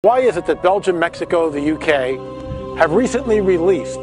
Why is it that Belgium, Mexico, the UK have recently released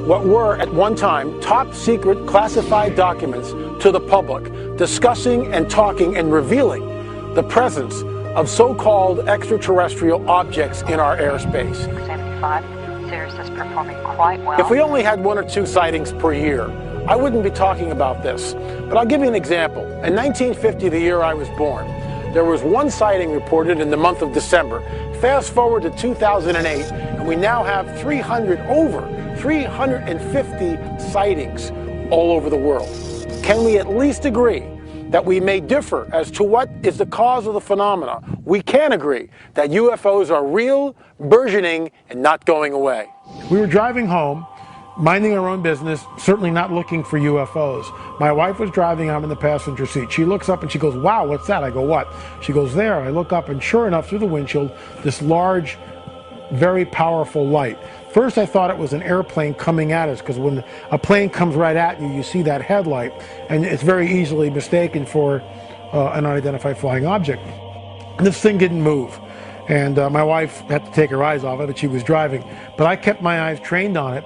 what were at one time top secret classified documents to the public, discussing and talking and revealing the presence of so-called extraterrestrial objects in our airspace? 75, Sirius is performing quite well. If we only had 1 or 2 sightings per year, I wouldn't be talking about this. But I'll give you an example. In 1950, the year I was born, there was 1 sighting reported in the month of December. Fast forward to 2008, and we now have over 350 sightings all over the world. Can we at least agree that we may differ as to what is the cause of the phenomena? We can agree that UFOs are real, burgeoning, and not going away. We were driving home, minding our own business, certainly not looking for UFOs. My wife was driving, I'm in the passenger seat. She looks up and she goes, "Wow, what's that?" I go, "What?" She goes, "There." I look up and sure enough, through the windshield, this large, very powerful light. First I thought it was an airplane coming at us, because when a plane comes right at you, you see that headlight, and it's very easily mistaken for an unidentified flying object. This thing didn't move, and my wife had to take her eyes off it, but she was driving. But I kept my eyes trained on it,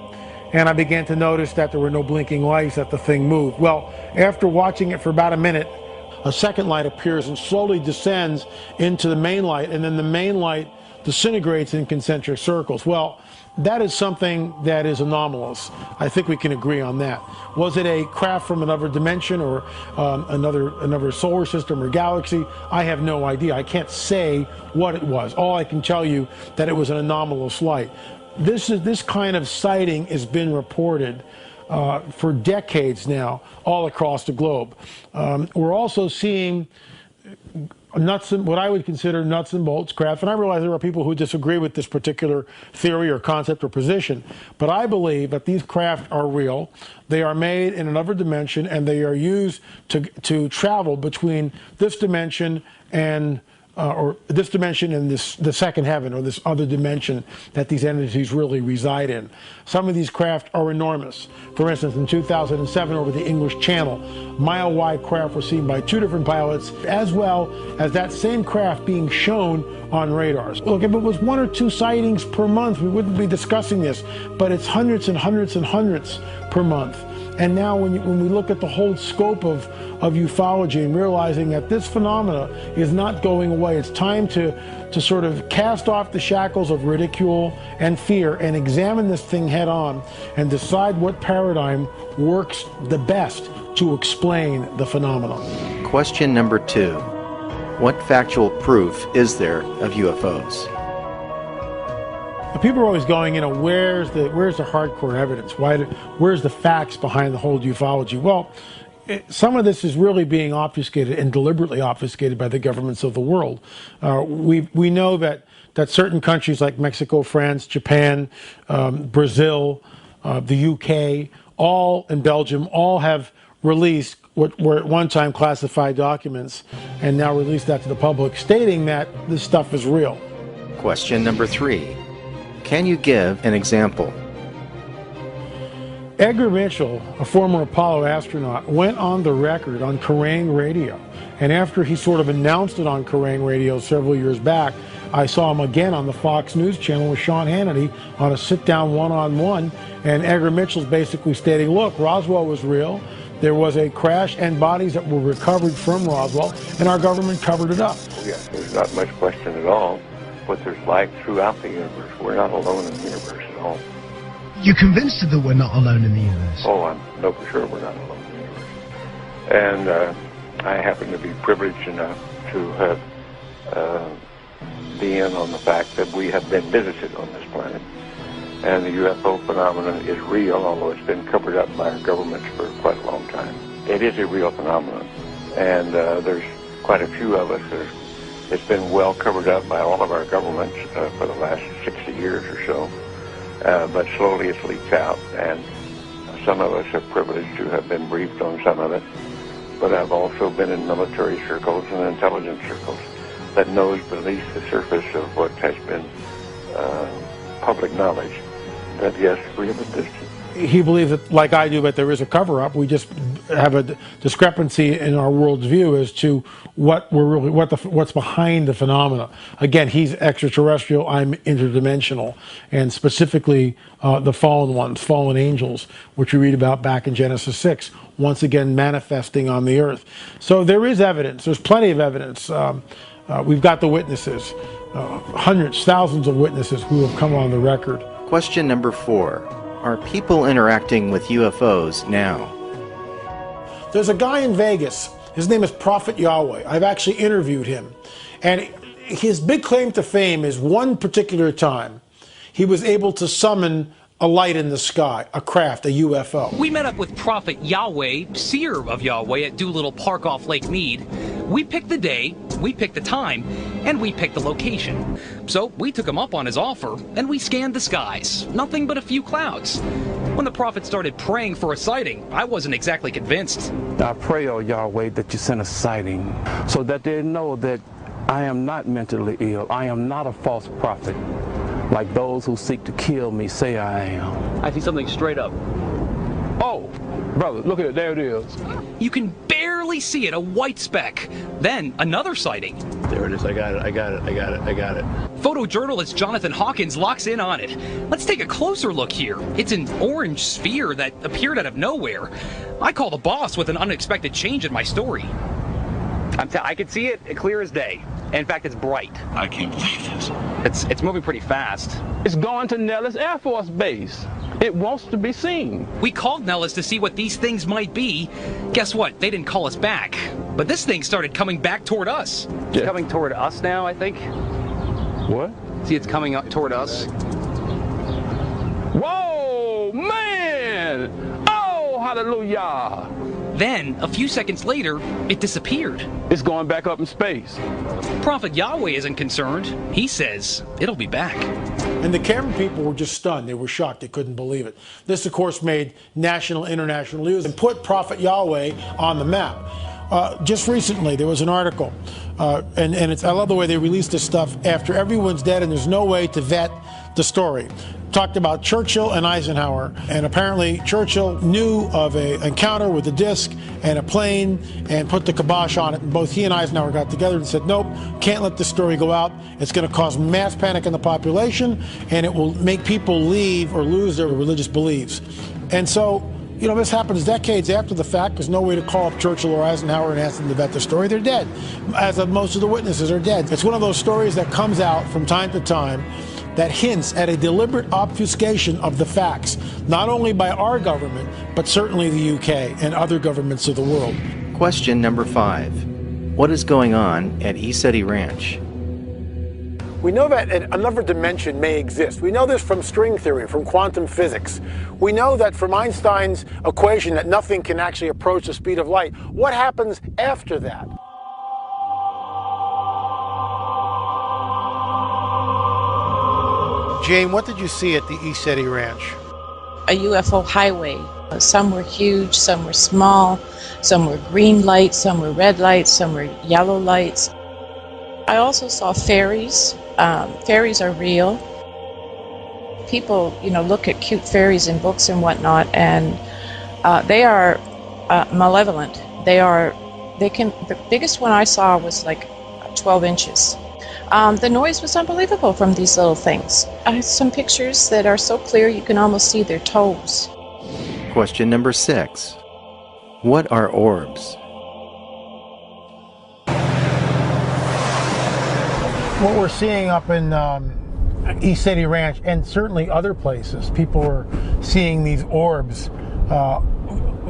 and I began to notice that there were no blinking lights, that the thing moved. Well, after watching it for about a minute, a second light appears and slowly descends into the main light, and then the main light disintegrates in concentric circles. Well, that is something that is anomalous. I think we can agree on that. Was it a craft from another dimension or another solar system or galaxy? I have no idea. I can't say what it was. All I can tell you that it was an anomalous light. This kind of sighting has been reported for decades now all across the globe. We're also seeing what I would consider nuts and bolts craft, and I realize there are people who disagree with this particular theory or concept or position, but I believe that these craft are real. They are made in another dimension, and they are used to travel between this dimension and the second heaven, or this other dimension that these entities really reside in. Some of these craft are enormous. For instance, in 2007 over the English Channel, mile-wide craft were seen by 2 different pilots, as well as that same craft being shown on radars. Look, if it was 1 or 2 sightings per month, we wouldn't be discussing this, but it's hundreds and hundreds and hundreds per month. And now when we look at the whole scope of ufology and realizing that this phenomena is not going away, it's time to sort of cast off the shackles of ridicule and fear and examine this thing head on and decide what paradigm works the best to explain the phenomenon. Question number 2. What factual proof is there of UFOs? People are always going, where's the hardcore evidence? Where's the facts behind the whole ufology? Well, some of this is really being obfuscated and deliberately obfuscated by the governments of the world. We know that certain countries like Mexico, France, Japan, Brazil, the UK, and Belgium, all have released what were at one time classified documents and now released that to the public, stating that this stuff is real. Question number 3. Can you give an example? Edgar Mitchell, a former Apollo astronaut, went on the record on Kerrang radio. And after he sort of announced it on Kerrang radio several years back, I saw him again on the Fox News channel with Sean Hannity on a sit-down one-on-one. And Edgar Mitchell's basically stating, look, Roswell was real. There was a crash and bodies that were recovered from Roswell, and our government covered it up. Yeah, there's not much question at all what there's life throughout the universe. We're not alone in the universe at all. You're convinced that we're not alone in the universe? Oh, I know for sure we're not alone in the universe. And I happen to be privileged enough to have be in on the fact that we have been visited on this planet. And the UFO phenomenon is real, although it's been covered up by our governments for quite a long time. It is a real phenomenon, and there's quite a few of us that it's been well covered up by all of our governments for the last 60 years or so, but slowly it's leaked out, and some of us are privileged to have been briefed on some of it, but I've also been in military circles and intelligence circles that knows beneath the surface of what has been public knowledge that yes, we have existed. he believes that, like I do, that there is a cover-up. We just have a discrepancy in our world's view as to what's behind the phenomena. Again, he's extraterrestrial. I'm interdimensional, and specifically the fallen ones, fallen angels, which we read about back in Genesis 6, once again manifesting on the earth. So there is evidence. There's plenty of evidence. We've got the witnesses, hundreds, thousands of witnesses who have come on the record. Question number 4. Are people interacting with UFOs now? There's a guy in Vegas. His name is Prophet Yahweh. I've actually interviewed him. And his big claim to fame is one particular time he was able to summon a light in the sky, a craft, a UFO. We met up with Prophet Yahweh, seer of Yahweh, at Doolittle Park off Lake Mead. We picked the day, we picked the time, and we picked the location. So we took him up on his offer, and we scanned the skies. Nothing but a few clouds. When the prophet started praying for a sighting, I wasn't exactly convinced. I pray, oh Yahweh, that you send a sighting so that they know that I am not mentally ill. I am not a false prophet, like those who seek to kill me say I am. I see something straight up. Oh, brother, look at it. There it is. You can barely see it, a white speck. Then another sighting. There it is. I got it. Photojournalist Jonathan Hawkins locks in on it. Let's take a closer look here. It's an orange sphere that appeared out of nowhere. I call the boss with an unexpected change in my story. I can see it clear as day. In fact, it's bright. I can't believe this. It's moving pretty fast. It's going to Nellis Air Force Base. It wants to be seen. We called Nellis to see what these things might be. Guess what? They didn't call us back. But this thing started coming back toward us. It's coming toward us now, I think. What? See, it's coming up toward us. Whoa, man! Oh, hallelujah! Then, a few seconds later, it disappeared. It's going back up in space. Prophet Yahweh isn't concerned. He says it'll be back. And the camera people were just stunned. They were shocked. They couldn't believe it. This, of course, made national, international news and put Prophet Yahweh on the map. Just recently, there was an article, and I love the way they released this stuff after everyone's dead and there's no way to vet the story. Talked about Churchill and Eisenhower, and apparently Churchill knew of an encounter with a disc and a plane and put the kibosh on it, and both he and Eisenhower got together and said, nope, can't let this story go out. It's going to cause mass panic in the population, and it will make people leave or lose their religious beliefs. And so, you know, this happens decades after the fact. There's no way to call up Churchill or Eisenhower and ask them to vet the story. They're dead, as of most of the witnesses are dead. It's one of those stories that comes out from time to time that hints at a deliberate obfuscation of the facts, not only by our government, but certainly the UK and other governments of the world. Question number 5. What is going on at ESETI Ranch? We know that another dimension may exist. We know this from string theory, from quantum physics. We know that from Einstein's equation that nothing can actually approach the speed of light. What happens after that? Jane, what did you see at the ESETI Ranch? A UFO highway. Some were huge, some were small, some were green lights, some were red lights, some were yellow lights. I also saw fairies. Fairies are real. People, you know, look at cute fairies in books and whatnot, and they are malevolent. The biggest one I saw was like 12 inches. The noise was unbelievable from these little things. I have some pictures that are so clear you can almost see their toes. Question number 6. What are orbs? What we're seeing up in ESETI Ranch, and certainly other places, people are seeing these orbs.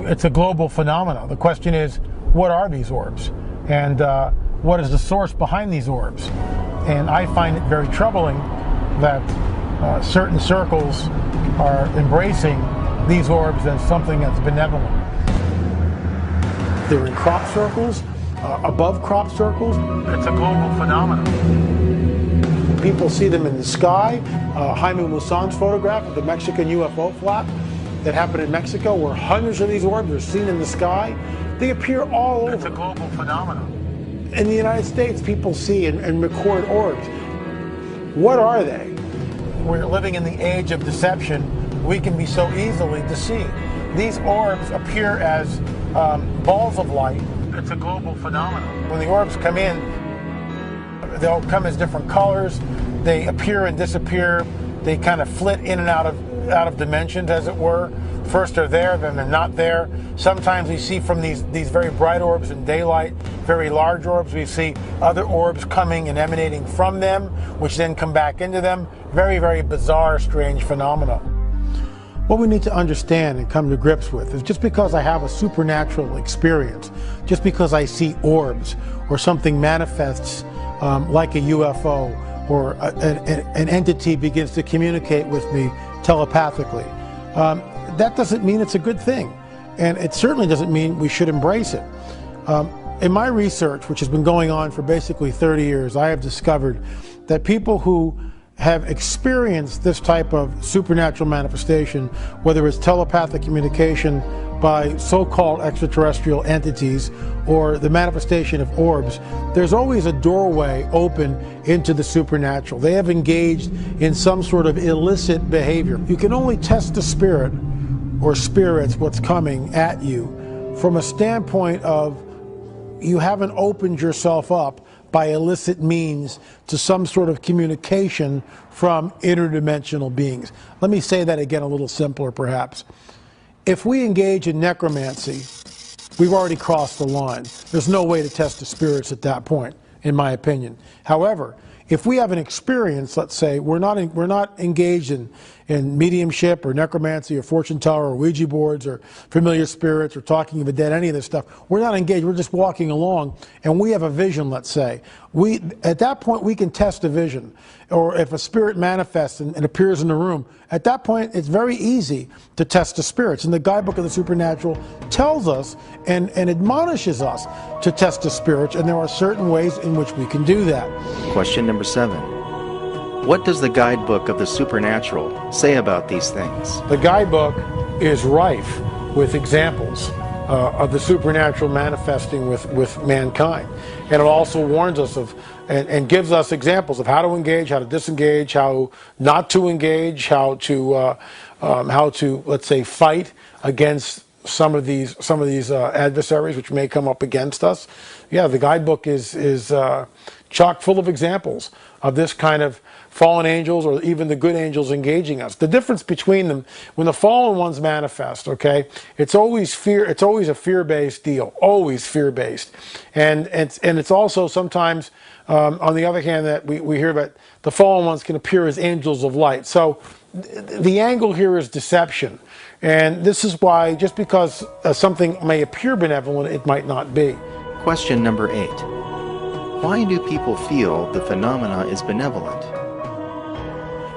It's a global phenomenon. The question is, what are these orbs? And what is the source behind these orbs? And I find it very troubling that certain circles are embracing these orbs as something that's benevolent. They're in crop circles, above crop circles. It's a global phenomenon. People see them in the sky. Jaime Maussan's photograph of the Mexican UFO flap that happened in Mexico, where hundreds of these orbs are seen in the sky. They appear all over. It's a global phenomenon. In the United States, people see and record orbs. What are they? We're living in the age of deception. we can be so easily deceived. These orbs appear as balls of light. It's a global phenomenon. When the orbs come in, they'll come as different colors. They appear and disappear. They kind of flit in and out of dimensions, as it were. First they're there, then they're not there. Sometimes we see from these very bright orbs in daylight, very large orbs, we see other orbs coming and emanating from them, which then come back into them. Very, very bizarre, strange phenomena. What we need to understand and come to grips with is just because I have a supernatural experience, just because I see orbs or something manifests like a UFO, or an entity begins to communicate with me telepathically, that doesn't mean it's a good thing. And it certainly doesn't mean we should embrace it. In my research, which has been going on for basically 30 years, I have discovered that people who have experienced this type of supernatural manifestation, whether it's telepathic communication by so-called extraterrestrial entities or the manifestation of orbs, there's always a doorway open into the supernatural. They have engaged in some sort of illicit behavior. You can only test the spirit or spirits, what's coming at you, from a standpoint of you haven't opened yourself up by illicit means to some sort of communication from interdimensional beings. Let me say that again a little simpler, perhaps. If we engage in necromancy, we've already crossed the line. There's no way to test the spirits at that point, in my opinion. However, if we have an experience, let's say, we're not engaged in mediumship or necromancy or fortune teller or Ouija boards or familiar spirits or talking of the dead, any of this stuff. We're not engaged, we're just walking along, and we have a vision, let's say. At that point, we can test a vision. Or if a spirit manifests and appears in the room, at that point, it's very easy to test the spirits. And the Guidebook of the Supernatural tells us and admonishes us to test the spirits, and there are certain ways in which we can do that. Question number 7. What does the Guidebook of the Supernatural say about these things? The Guidebook is rife with examples of the supernatural manifesting with mankind. And it also warns us of and gives us examples of how to engage, how to disengage, how not to engage, how to let's say fight against some of these adversaries which may come up against us. Yeah, the Guidebook is chock full of examples of this kind of fallen angels or even the good angels engaging us. The difference between them, when the fallen ones manifest, okay, it's always fear. It's always a fear-based deal, always fear-based, and it's also sometimes on the other hand that we hear that the fallen ones can appear as angels of light. So the angle here is deception, and this is why just because something may appear benevolent, it might not be. Question number 8. Why do people feel the phenomena is benevolent?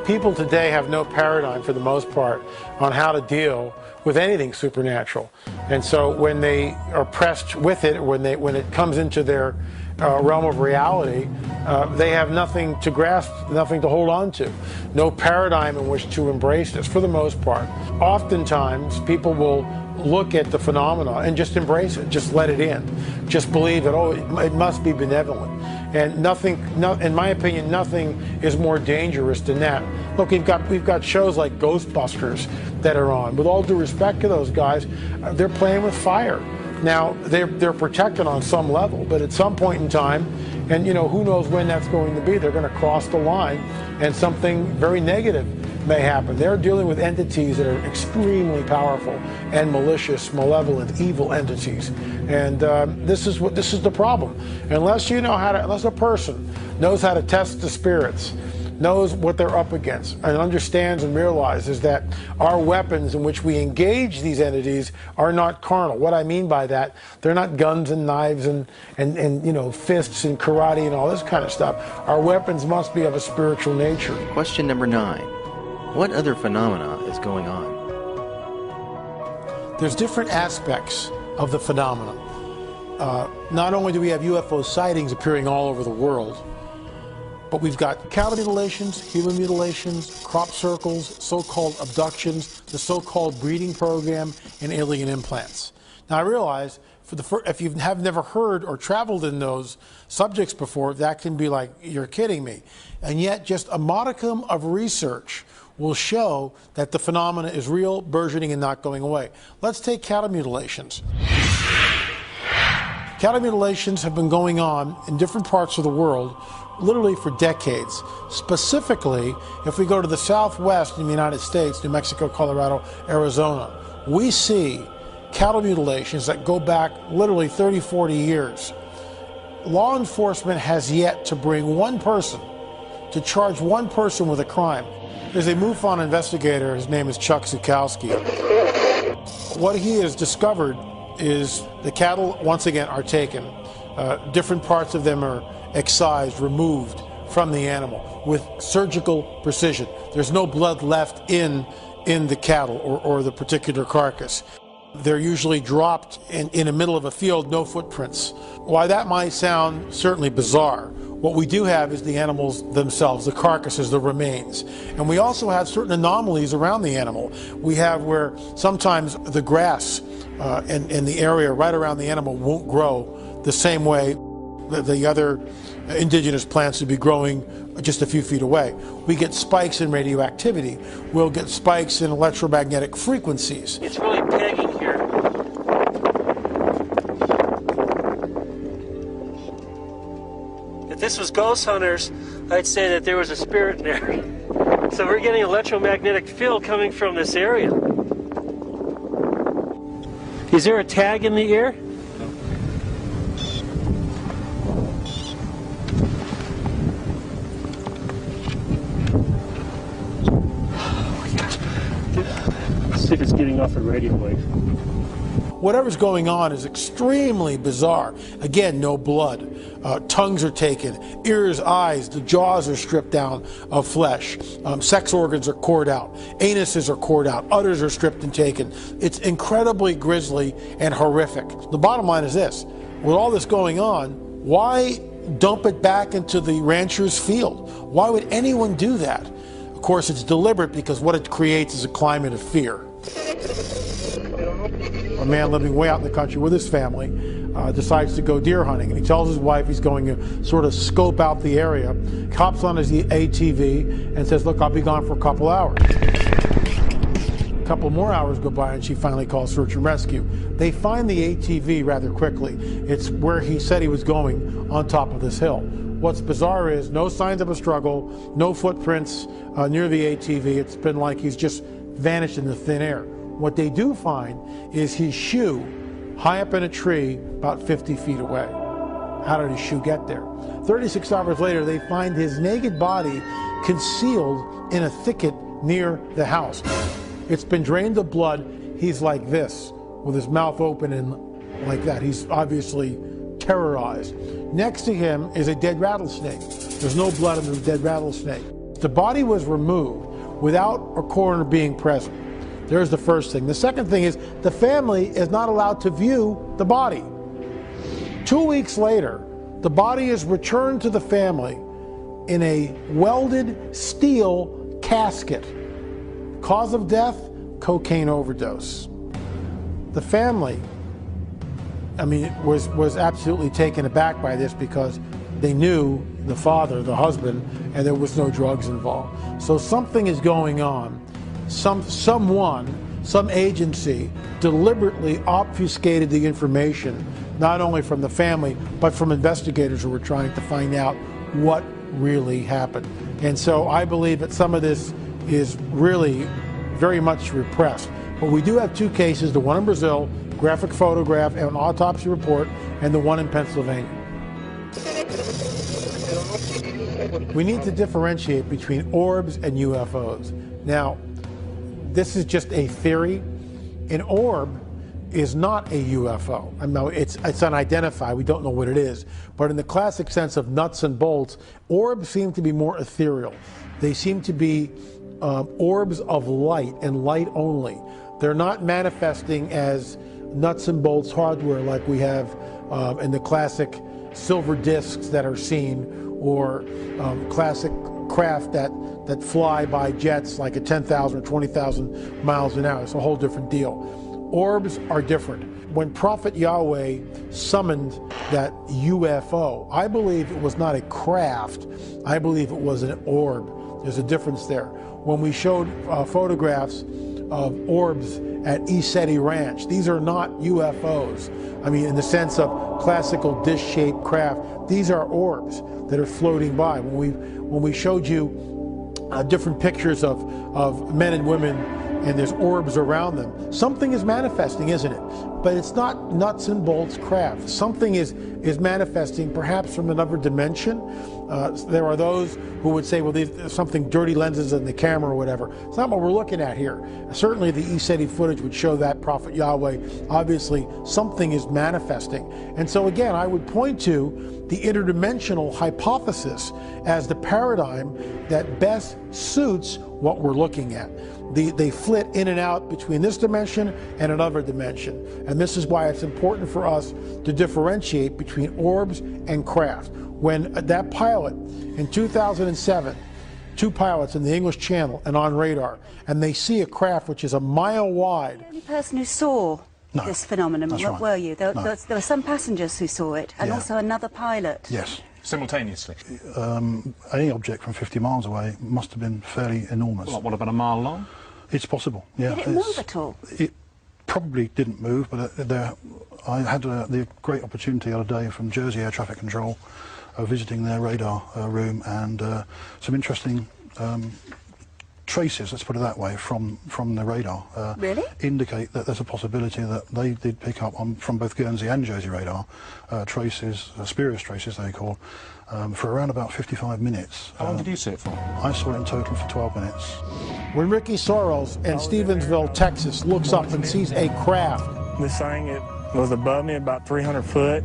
People today have no paradigm, for the most part, on how to deal with anything supernatural. And so when they are pressed with it, when it comes into their realm of reality, they have nothing to grasp, nothing to hold on to. No paradigm in which to embrace this, for the most part. Oftentimes, people will look at the phenomena and just embrace it, just let it in. Just believe that, oh, it must be benevolent. And nothing, in my opinion, nothing is more dangerous than that. Look, we've got shows like Ghostbusters that are on. With all due respect to those guys, they're playing with fire. Now, they're protected on some level, but at some point in time, and you know, who knows when that's going to be, they're going to cross the line and something very negative may happen. They're dealing with entities that are extremely powerful and malicious, malevolent, evil entities. And this is the problem. Unless unless a person knows how to test the spirits, knows what they're up against, and understands and realizes that our weapons in which we engage these entities are not carnal. What I mean by that, they're not guns and knives and you know, fists and karate and all this kind of stuff. Our weapons must be of a spiritual nature. Question number 9. What other phenomena is going on? There's different aspects of the phenomenon. Not only do we have UFO sightings appearing all over the world, but we've got cow mutilations, human mutilations, crop circles, so-called abductions, the so-called breeding program, and alien implants. Now I realize, if you have never heard or traveled in those subjects before, that can be like, you're kidding me. And yet just a modicum of research will show that the phenomena is real, burgeoning, and not going away. Let's take cattle mutilations. Cattle mutilations have been going on in different parts of the world literally for decades. Specifically, if we go to the southwest in the United States, New Mexico, Colorado, Arizona, we see cattle mutilations that go back literally 30, 40 years. Law enforcement has yet to bring one person, to charge one person with a crime. There's a MUFON investigator, his name is Chuck Zukowski. What he has discovered is the cattle, once again, are taken. Different parts of them are excised, removed from the animal with surgical precision. There's no blood left in the cattle or the particular carcass. They're usually dropped in the middle of a field, no footprints. While that might sound certainly bizarre, what we do have is the animals themselves, the carcasses, the remains. And we also have certain anomalies around the animal. We have where sometimes the grass in the area right around the animal won't grow the same way the other indigenous plants would be growing just a few feet away. We get spikes in radioactivity. We'll get spikes in electromagnetic frequencies. It's really pegging here. If this was ghost hunters, I'd say that there was a spirit in there. So we're getting electromagnetic field coming from this area. Is there a tag in the ear? If it's getting off the radio wave. Whatever's going on is extremely bizarre. Again, no blood. Tongues are taken, ears, eyes, the jaws are stripped down of flesh. Sex organs are cored out. Anuses are cored out. Udders are stripped and taken. It's incredibly grisly and horrific. The bottom line is this. With all this going on, why dump it back into the rancher's field? Why would anyone do that? Of course, it's deliberate because what it creates is a climate of fear. A man living way out in the country with his family decides to go deer hunting, and he tells his wife he's going to sort of scope out the area, hops on his ATV and says, look, I'll be gone for a couple hours. A couple more hours go by and she finally calls search and rescue. They find the ATV rather quickly. It's where he said he was going, on top of this hill. What's bizarre is no signs of a struggle, no footprints near the ATV. It's been like he's just vanished in the thin air. What they do find is his shoe high up in a tree about 50 feet away. How did his shoe get there? 36 hours later, they find his naked body concealed in a thicket near the house. It's been drained of blood. He's like this, with his mouth open and like that. He's obviously terrorized. Next to him is a dead rattlesnake. There's no blood in the dead rattlesnake. The body was removed without a coroner being present. There's the first thing. The second thing is the family is not allowed to view the body. 2 weeks later, the body is returned to the family in a welded steel casket. Cause of death, cocaine overdose. The family, was absolutely taken aback by this because they knew the father, the husband, and there was no drugs involved. So something is going on. Some agency deliberately obfuscated the information, not only from the family, but from investigators who were trying to find out what really happened. And so I believe that some of this is really very much repressed. But we do have two cases, the one in Brazil, graphic photograph and an autopsy report, and the one in Pennsylvania. We need to differentiate between orbs and UFOs. Now, this is just a theory. An orb is not a UFO. It's unidentified. We don't know what it is. But in the classic sense of nuts and bolts, orbs seem to be more ethereal. They seem to be orbs of light and light only. They're not manifesting as nuts and bolts hardware like we have in the classic silver discs that are seen, or classic craft that fly by jets like at 10,000 or 20,000 miles an hour. It's a whole different deal. Orbs are different. When Prophet Yahweh summoned that UFO, I believe it was not a craft. I believe it was an orb. There's a difference there. When we showed photographs of orbs at ESETI Ranch, these are not UFOs. I mean, in the sense of classical dish-shaped craft, these are orbs that are floating by. When we showed you different pictures of men and women, and there's orbs around them, something is manifesting, isn't it? But it's not nuts and bolts craft. Something is manifesting, perhaps from another dimension. There are those who would say, well, there's something, dirty lenses in the camera or whatever. It's not what we're looking at here. Certainly the ESETI footage would show that, Prophet Yahweh. Obviously, something is manifesting. And so again, I would point to the interdimensional hypothesis as the paradigm that best suits what we're looking at. They flit in and out between this dimension and another dimension. And this is why it's important for us to differentiate between orbs and craft. When that pilot in 2007, 2 pilots in the English Channel and on radar, and they see a craft which is a mile wide. The only person who saw this phenomenon, what were you? There were some passengers who saw it, and also another pilot. Yes. Simultaneously? Any object from 50 miles away must have been fairly enormous. What, about a mile long? It's possible, yeah. Did it move at all? It probably didn't move, but I had the great opportunity the other day from Jersey Air Traffic Control visiting their radar room, and some interesting traces, let's put it that way, from the radar really? Indicate that there's a possibility that they did pick up on, from both Guernsey and Jersey radar, traces, spurious traces they call, for around about 55 minutes. How long did you see it for? I saw it in total for 12 minutes. When Ricky Soros in Stevensville, Texas looks up and sees a craft. This thing, it was above me about 300 foot.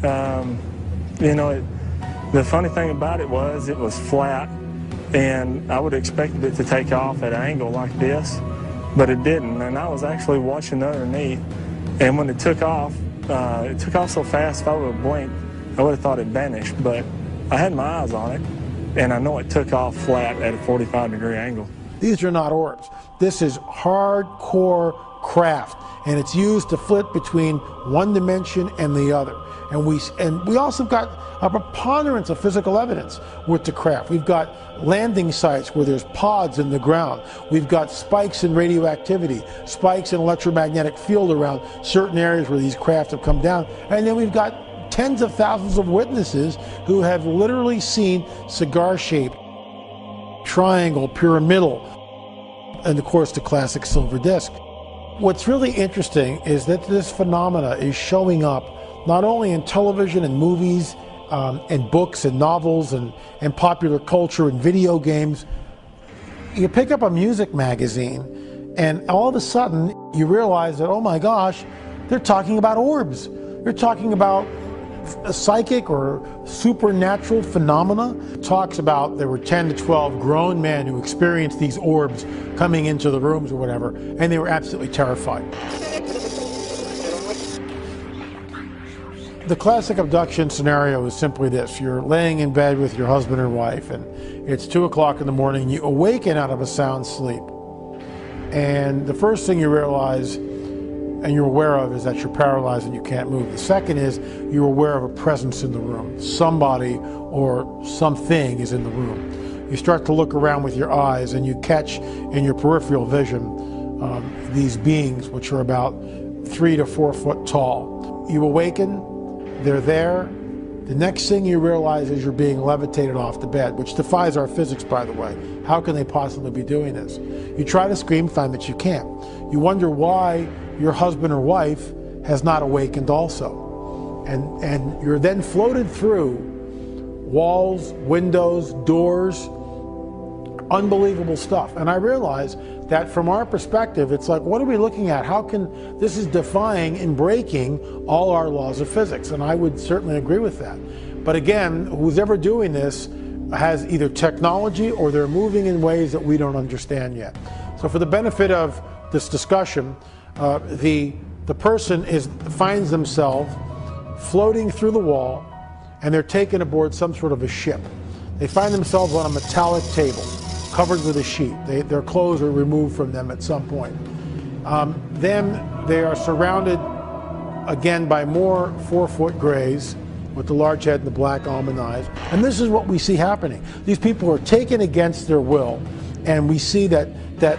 You know, the funny thing about it was flat, and I would have expected it to take off at an angle like this, but it didn't, and I was actually watching underneath, and when it took off so fast, if I would have blinked, I would have thought it vanished, but I had my eyes on it, and I know it took off flat at a 45-degree angle. These are not orbs. This is hardcore craft, and it's used to flit between one dimension and the other. And we also got a preponderance of physical evidence with the craft. We've got landing sites where there's pods in the ground. We've got spikes in radioactivity, spikes in electromagnetic field around certain areas where these craft have come down. And then we've got tens of thousands of witnesses who have literally seen cigar-shaped, triangle, pyramidal, and of course the classic silver disc. What's really interesting is that this phenomena is showing up not only in television and movies and books and novels and popular culture and video games. You pick up a music magazine and all of a sudden you realize that, oh my gosh, they're talking about orbs. They're talking about a psychic or supernatural phenomena. It talks about there were 10 to 12 grown men who experienced these orbs coming into the rooms or whatever, and they were absolutely terrified. The classic abduction scenario is simply this. You're laying in bed with your husband or wife, and it's 2 o'clock in the morning. You awaken out of a sound sleep. And the first thing you realize and you're aware of is that you're paralyzed and you can't move. The second is you're aware of a presence in the room. Somebody or something is in the room. You start to look around with your eyes and you catch in your peripheral vision these beings which are about 3 to 4 foot tall. You awaken. They're there. The next thing you realize is you're being levitated off the bed, which defies our physics, by the way. How can they possibly be doing this? You try to scream, find that you can't. You wonder why your husband or wife has not awakened also. And you're then floated through walls, windows, doors, unbelievable stuff. And I realize that from our perspective, it's like, what are we looking at? How can, this is defying and breaking all our laws of physics. And I would certainly agree with that. But again, who's ever doing this has either technology or they're moving in ways that we don't understand yet. So for the benefit of this discussion, the person finds themselves floating through the wall and they're taken aboard some sort of a ship. They find themselves on a metallic table covered with a sheet. Their clothes are removed from them at some point. Then they are surrounded again by more 4-foot grays with the large head and the black almond eyes. And this is what we see happening. These people are taken against their will, and we see that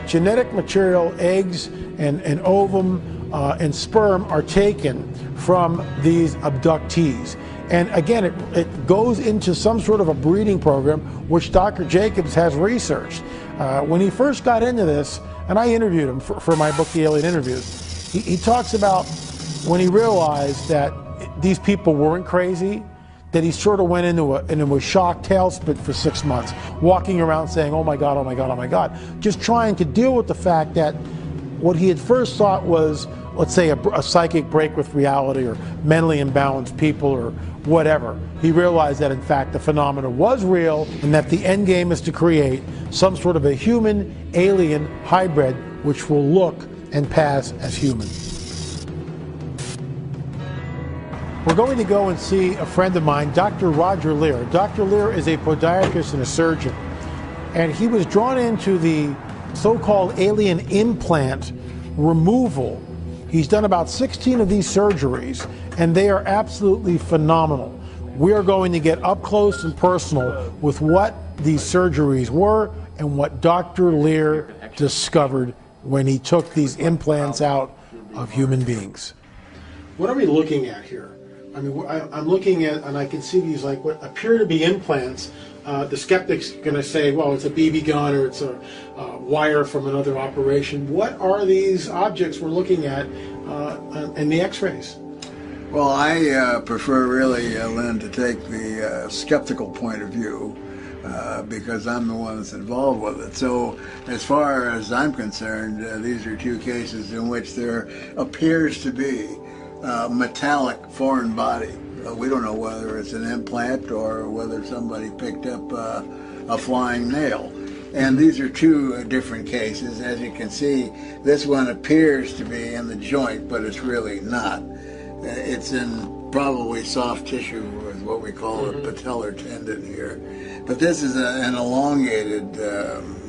genetic material, eggs and ovum and sperm are taken from these abductees. And again, it goes into some sort of a breeding program, which Dr. Jacobs has researched. When he first got into this, and I interviewed him for my book, The Alien Interviews, he talks about when he realized that these people weren't crazy, that he sort of went into a shock tailspin for 6 months, walking around saying, oh my God, oh my God, oh my God, just trying to deal with the fact that what he had first thought was, let's say, a psychic break with reality or mentally imbalanced people or whatever. He realized that, in fact, the phenomena was real and that the end game is to create some sort of a human-alien hybrid which will look and pass as human. We're going to go and see a friend of mine, Dr. Roger Lear. Dr. Lear is a podiatrist and a surgeon, and he was drawn into the so-called alien implant removal. He's done about 16 of these surgeries, and they are absolutely phenomenal. We are going to get up close and personal with what these surgeries were and what Dr. Lear discovered when he took these implants out of human beings. What are we looking at here? I mean, I'm looking at, and I can see these like what appear to be implants. The skeptic's going to say, well, it's a BB gun or it's a wire from another operation. What are these objects we're looking at in the x-rays? Well, I prefer really, Lynn, to take the skeptical point of view because I'm the one that's involved with it. So as far as I'm concerned, these are two cases in which there appears to be metallic foreign body. We don't know whether it's an implant or whether somebody picked up a flying nail. And these are two different cases. As you can see, this one appears to be in the joint, but it's really not. It's in probably soft tissue, or what we call a patellar tendon here. But this is an elongated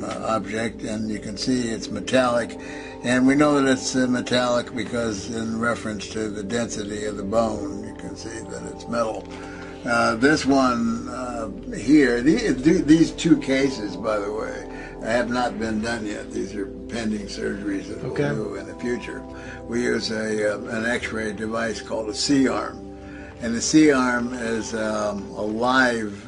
object, and you can see it's metallic. And we know that it's metallic because in reference to the density of the bone, you can see that it's metal. This one here, these two cases, by the way, have not been done yet. These are pending surgeries that we'll do in the future. We use an X-ray device called a C-arm. And the C-arm is a live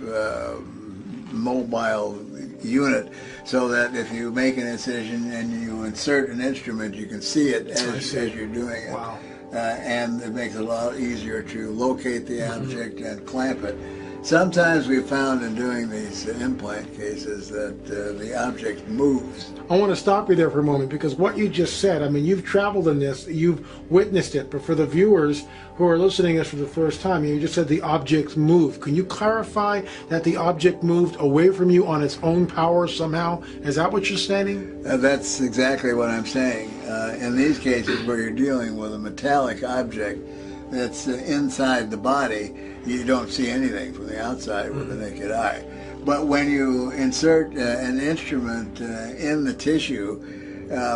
mobile unit, so that if you make an incision and you insert an instrument, you can see it as you're doing it. Wow. And it makes it a lot easier to locate the object and clamp it. Sometimes we found in doing these implant cases that the object moves. I want to stop you there for a moment, because what you just said, I mean, you've traveled in this, you've witnessed it, but for the viewers who are listening to this for the first time, you just said the object moved. Can you clarify that the object moved away from you on its own power somehow? Is that what you're saying? That's exactly what I'm saying. In these cases where you're dealing with a metallic object that's inside the body, you don't see anything from the outside with the naked eye. But when you insert an instrument in the tissue,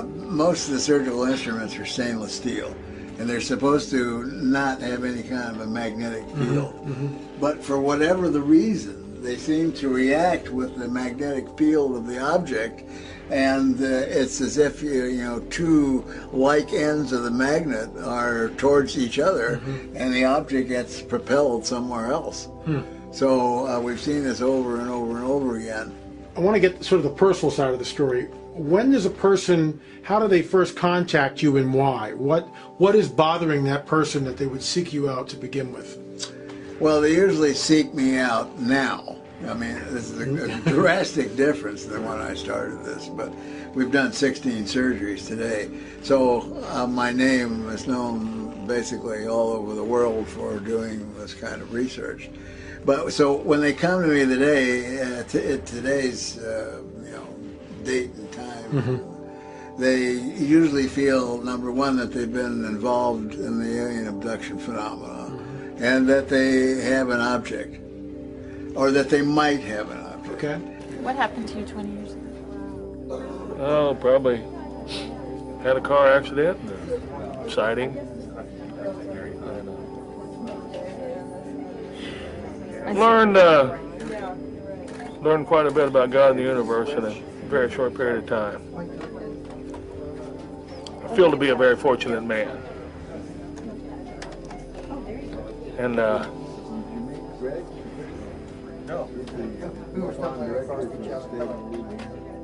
most of the surgical instruments are stainless steel, and they're supposed to not have any kind of a magnetic field. But for whatever the reason, they seem to react with the magnetic field of the object, and it's as if two like ends of the magnet are towards each other, and the object gets propelled somewhere else. So we've seen this over and over and over again. I want to get sort of the personal side of the story. When does a person, how do they first contact you and why? What is bothering that person that they would seek you out to begin with? Well, they usually seek me out now. I mean, this is a drastic difference than when I started this, but we've done 16 surgeries today. So my name is known basically all over the world for doing this kind of research. But so when they come to me today, at today's date and time, they usually feel, number one, that they've been involved in the alien abduction phenomena, and that they have an object, or that they might have an object. Okay. What happened to you 20 years ago? Oh, probably had a car accident, sighting. Learned quite a bit about God and the universe in a very short period of time. I feel to be a very fortunate man. And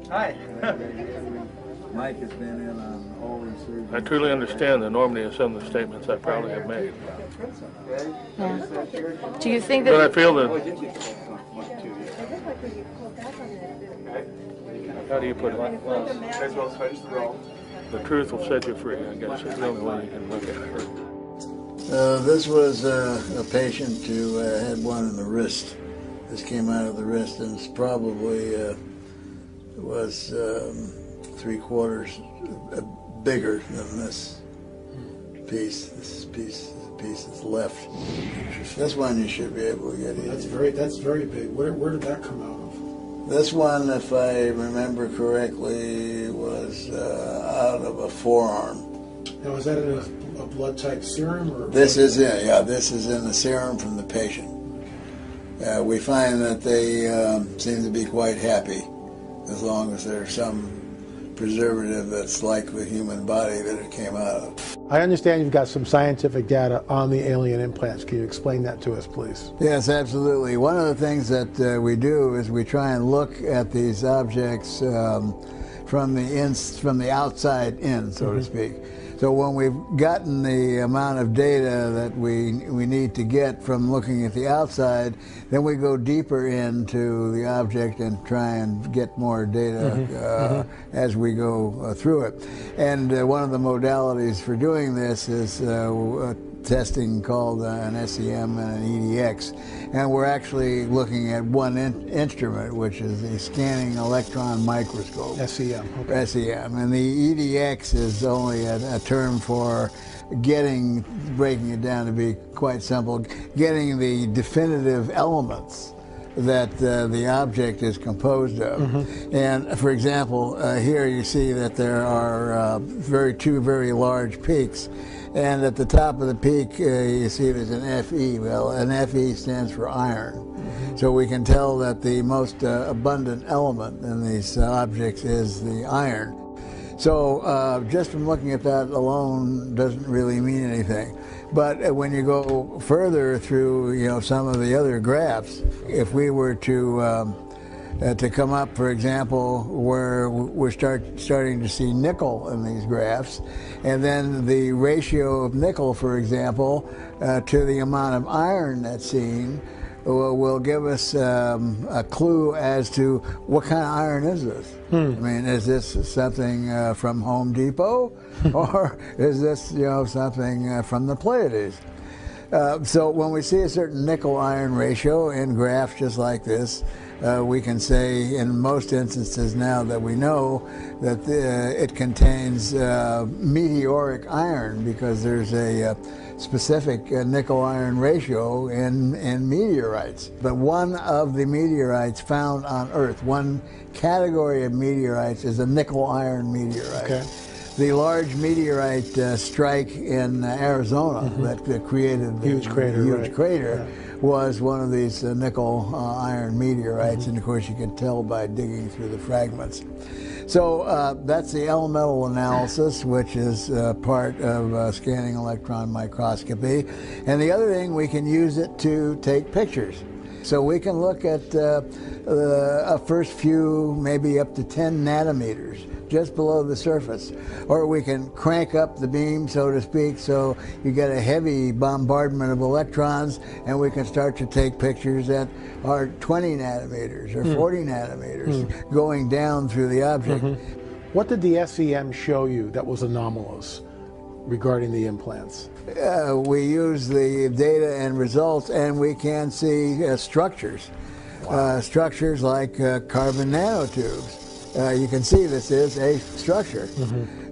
Hi. Mike has been in on all these surgeries. I truly understand the enormity of some of the statements I probably have made. Yeah. Do you think that... But I feel that... How do you put it? The truth will set you free, I guess. It's the only way you can look at it. This was a patient who had one in the wrist. This came out of the wrist, and it's probably was 3/4 bigger than this piece. This piece is left. This one you should be able to get easy. That's very big. Where did that come out of? This one, if I remember correctly, was out of a forearm. Now, is that in a blood type serum? Or this is in, yeah, this is in the serum from the patient. We find that they seem to be quite happy as long as there's some preservative that's like the human body that it came out of. I understand you've got some scientific data on the alien implants. Can you explain that to us, please? Yes, absolutely. One of the things that we do is we try and look at these objects from the outside in, so to speak. So when we've gotten the amount of data that we need to get from looking at the outside, then we go deeper into the object and try and get more data as we go through it. And one of the modalities for doing this is testing called an SEM and an EDX. And we're actually looking at one instrument, which is the scanning electron microscope. SEM. Okay. SEM. And the EDX is only a term for breaking it down to be quite simple, getting the definitive elements that the object is composed of. And for example, here you see that there are two very large peaks. And at the top of the peak, you see there's an FE. Well, an FE stands for iron. So we can tell that the most abundant element in these objects is the iron. So just from looking at that alone doesn't really mean anything. But when you go further through, some of the other graphs, if we were to come up, for example, where we're starting to see nickel in these graphs, and then the ratio of nickel, for example, to the amount of iron that's seen, will give us a clue as to what kind of iron is this. I mean, is this something from Home Depot, or is this something from the Pleiades? So when we see a certain nickel-iron ratio in graphs just like this, we can say in most instances now that we know that it contains meteoric iron, because there's a specific nickel-iron ratio in meteorites. But one of the meteorites found on Earth, one category of meteorites, is a nickel-iron meteorite. Okay. The large meteorite strike in Arizona that created the huge crater was one of these nickel iron meteorites, and of course you can tell by digging through the fragments. So that's the elemental analysis, which is part of scanning electron microscopy. And the other thing, we can use it to take pictures. So we can look at a first few, maybe up to 10 nanometers, just below the surface. Or we can crank up the beam, so to speak, so you get a heavy bombardment of electrons, and we can start to take pictures that are 20 nanometers or 40 nanometers going down through the object. What did the SEM show you that was anomalous regarding the implants? We use the data and results, and we can see structures. Structures like carbon nanotubes. You can see this is a structure.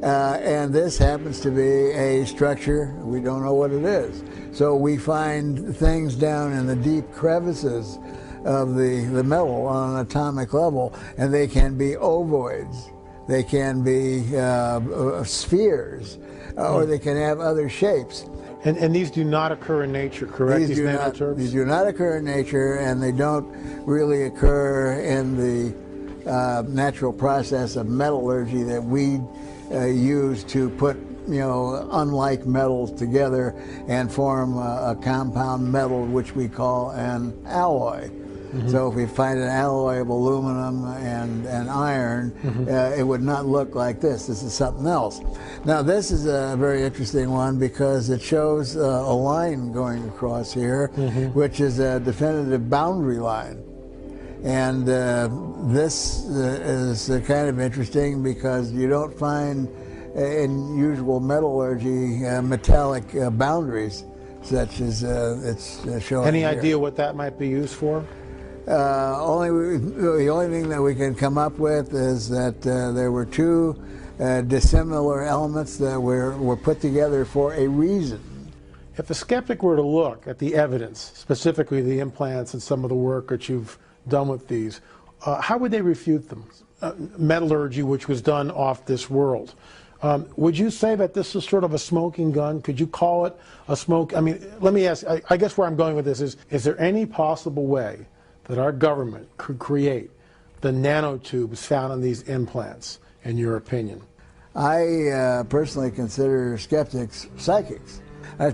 And this happens to be a structure, we don't know what it is. So we find things down in the deep crevices of the metal on an atomic level, and they can be ovoids, they can be spheres, or they can have other shapes. And these do not occur in nature, correct? These nanoturbs? These do not occur in nature, and they don't really occur in the natural process of metallurgy that we use to put, you know, unlike metals together and form a compound metal, which we call an alloy. So if we find an alloy of aluminum and iron, it would not look like this. This is something else. Now this is a very interesting one because it shows a line going across here, which is a definitive boundary line. And this is kind of interesting because you don't find in usual metallurgy metallic boundaries such as it's showing Any here. idea what that might be used for? The only thing that we can come up with is that there were two dissimilar elements that were put together for a reason. If a skeptic were to look at the evidence, specifically the implants and some of the work that you've done with these, how would they refute them? Metallurgy, which was done off this world. Would you say that this is sort of a smoking gun? Could you call it a smoke? I mean, let me ask, I guess where I'm going with this is there any possible way that our government could create the nanotubes found in these implants, in your opinion? I personally consider skeptics psychics. I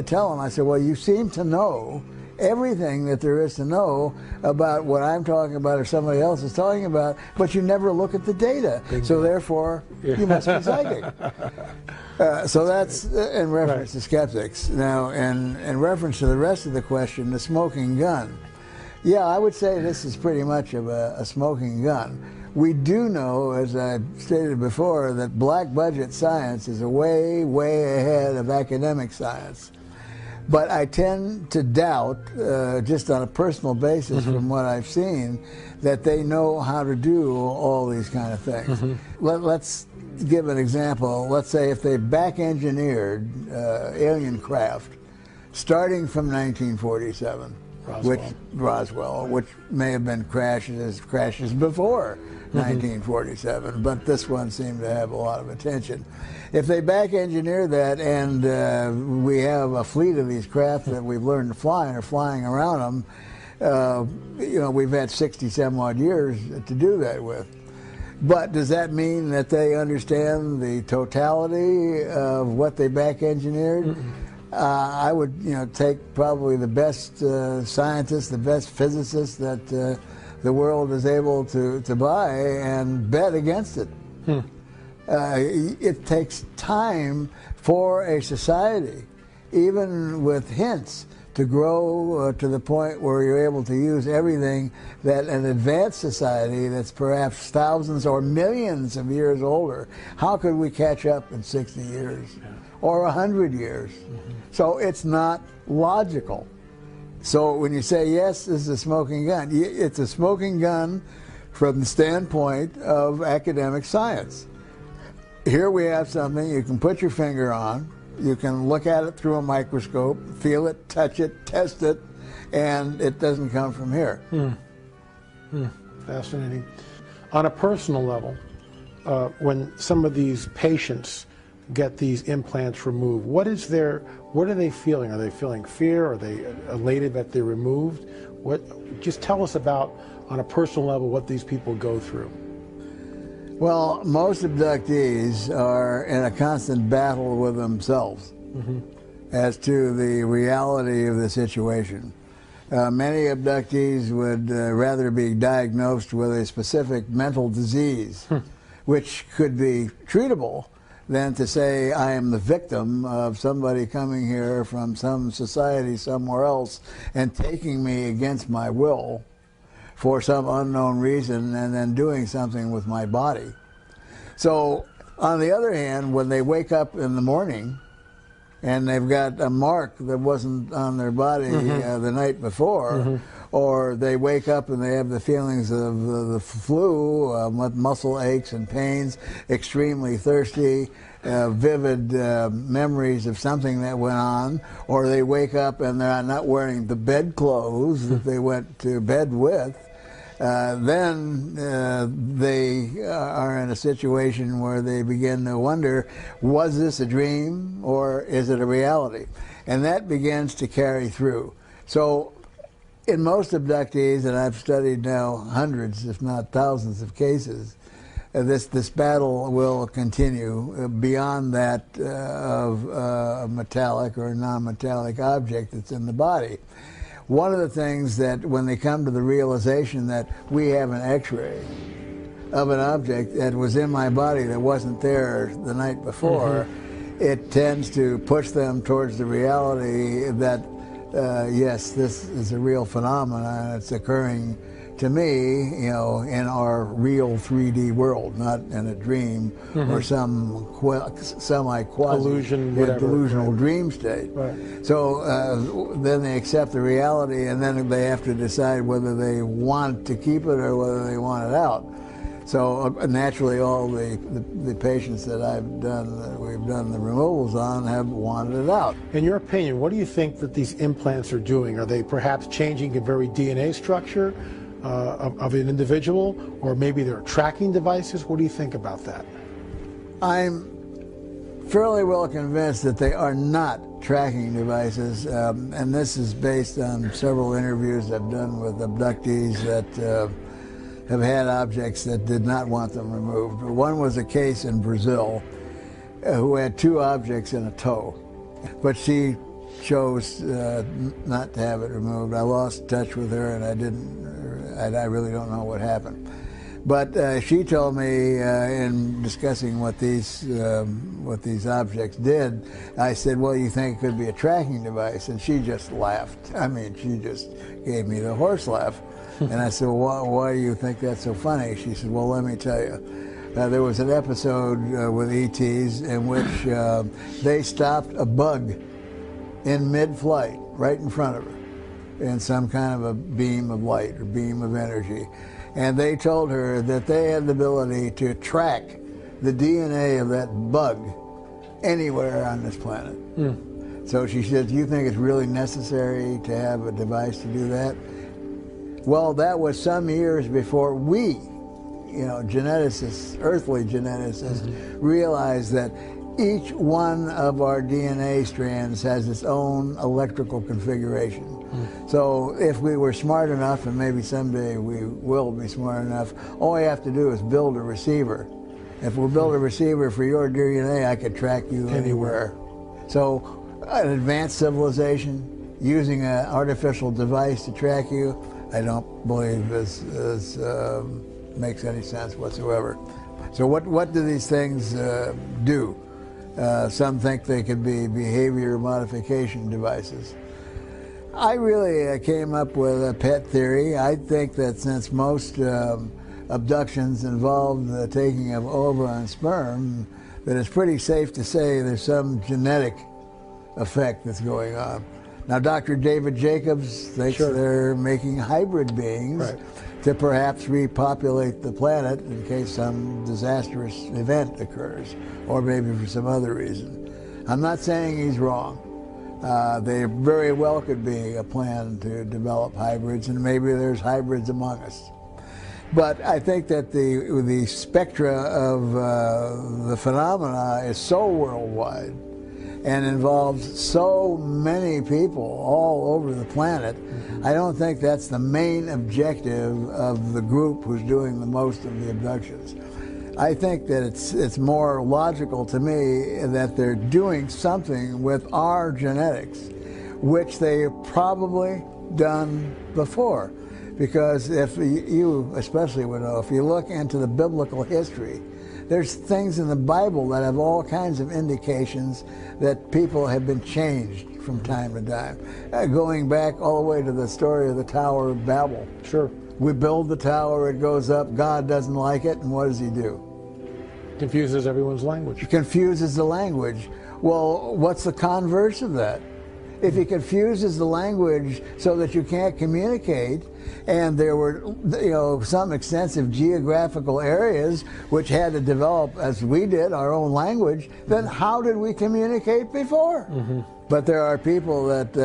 tell them, I say, well, you seem to know everything that there is to know about what I'm talking about or somebody else is talking about, but you never look at the data. So therefore, you must be psychic. So that's in reference to skeptics. Now, in reference to the rest of the question, the smoking gun. Yeah, I would say this is pretty much of a smoking gun. We do know, as I stated before, that black budget science is way, way ahead of academic science. But I tend to doubt, just on a personal basis from what I've seen, that they know how to do all these kind of things. Let's give an example. Let's say if they back-engineered alien craft starting from 1947, Roswell, which may have been crashes before 1947, but this one seemed to have a lot of attention. If they back-engineer that and we have a fleet of these craft that we've learned to fly and are flying around them, you know, we've had 60-some odd years to do that with. But does that mean that they understand the totality of what they back-engineered? I would, you know, take probably the best scientists, the best physicists that the world is able to buy and bet against it. It takes time for a society, even with hints, to grow to the point where you're able to use everything that an advanced society that's perhaps thousands or millions of years older, how could we catch up in 60 years or 100 years? So it's not logical. So when you say, yes, this is a smoking gun, it's a smoking gun from the standpoint of academic science. Here we have something you can put your finger on, you can look at it through a microscope, feel it, touch it, test it, and it doesn't come from here. Fascinating. On a personal level, when some of these patients get these implants removed, what are they feeling? Are they feeling fear? Are they elated that they're removed? Just tell us about, on a personal level, what these people go through. Well, most abductees are in a constant battle with themselves as to the reality of the situation. Many abductees would rather be diagnosed with a specific mental disease, which could be treatable, than to say I am the victim of somebody coming here from some society somewhere else and taking me against my will for some unknown reason and then doing something with my body. So on the other hand, when they wake up in the morning and they've got a mark that wasn't on their body the night before, or they wake up and they have the feelings of the flu, with muscle aches and pains, extremely thirsty, vivid memories of something that went on, or they wake up and they're not wearing the bedclothes that they went to bed with, then they are in a situation where they begin to wonder, was this a dream or is it a reality? And that begins to carry through. So in most abductees, and I've studied now hundreds, if not thousands of cases, this battle will continue beyond that of a metallic or non-metallic object that's in the body. One of the things that when they come to the realization that we have an x-ray of an object that was in my body that wasn't there the night before, it tends to push them towards the reality that yes, this is a real phenomenon. It's occurring to me, you know, in our real 3D world, not in a dream or some semi-quasi illusion, delusional dream state. Right. So then they accept the reality, and then they have to decide whether they want to keep it or whether they want it out. So naturally, all the patients that we've done the removals on, have wanted it out. In your opinion, what do you think that these implants are doing? Are they perhaps changing the very DNA structure of an individual, or maybe they're tracking devices? What do you think about that? I'm fairly well convinced that they are not tracking devices, and this is based on several interviews I've done with abductees that have had objects that did not want them removed. One was a case in Brazil who had 2 objects in a toe, but she chose not to have it removed. I lost touch with her, and I really don't know what happened. But she told me in discussing what these objects did, I said, well, you think it could be a tracking device? And she just laughed. I mean, she just gave me the horse laugh. And I said, well, why do you think that's so funny? She said, well, let me tell you. There was an episode with ETs in which they stopped a bug in mid-flight, right in front of her, in some kind of a beam of light or beam of energy. And they told her that they had the ability to track the DNA of that bug anywhere on this planet. So she said, do you think it's really necessary to have a device to do that? Well, that was some years before we, you know, geneticists, earthly geneticists, realized that each one of our DNA strands has its own electrical configuration. So if we were smart enough, and maybe someday we will be smart enough, all we have to do is build a receiver. If we build a receiver for your DNA, I could track you anywhere. So an advanced civilization using an artificial device to track you, I don't believe this makes any sense whatsoever. So what do these things do? Some think they could be behavior modification devices. I really came up with a pet theory. I think that since most abductions involve the taking of ova and sperm, that it's pretty safe to say there's some genetic effect that's going on. Now, Dr. David Jacobs thinks they're making hybrid beings to perhaps repopulate the planet in case some disastrous event occurs, or maybe for some other reason. I'm not saying he's wrong. There very well could be a plan to develop hybrids, and maybe there's hybrids among us. But I think that the spectra of the phenomena is so worldwide and involves so many people all over the planet, I don't think that's the main objective of the group who's doing the most of the abductions. I think that it's more logical to me that they're doing something with our genetics, which they've probably done before. Because if you especially would know, if you look into the biblical history, there's things in the Bible that have all kinds of indications that people have been changed from time to time. Going back all the way to the story of the Tower of Babel. Sure. We build the tower, it goes up, God doesn't like it, and what does he do? Confuses everyone's language. He confuses the language. Well, what's the converse of that? If he confuses the language so that you can't communicate, and there were, you know, some extensive geographical areas which had to develop, as we did, our own language, then how did we communicate before? But there are people that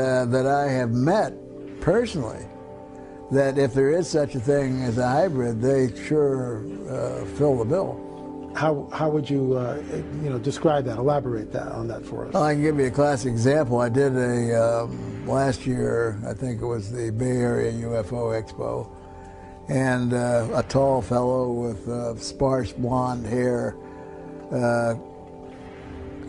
I have met personally that if there is such a thing as a hybrid, they sure fill the bill. How would you describe that, elaborate on that for us? Well, I can give you a classic example. I did last year, I think it was the Bay Area UFO Expo, and a tall fellow with sparse blonde hair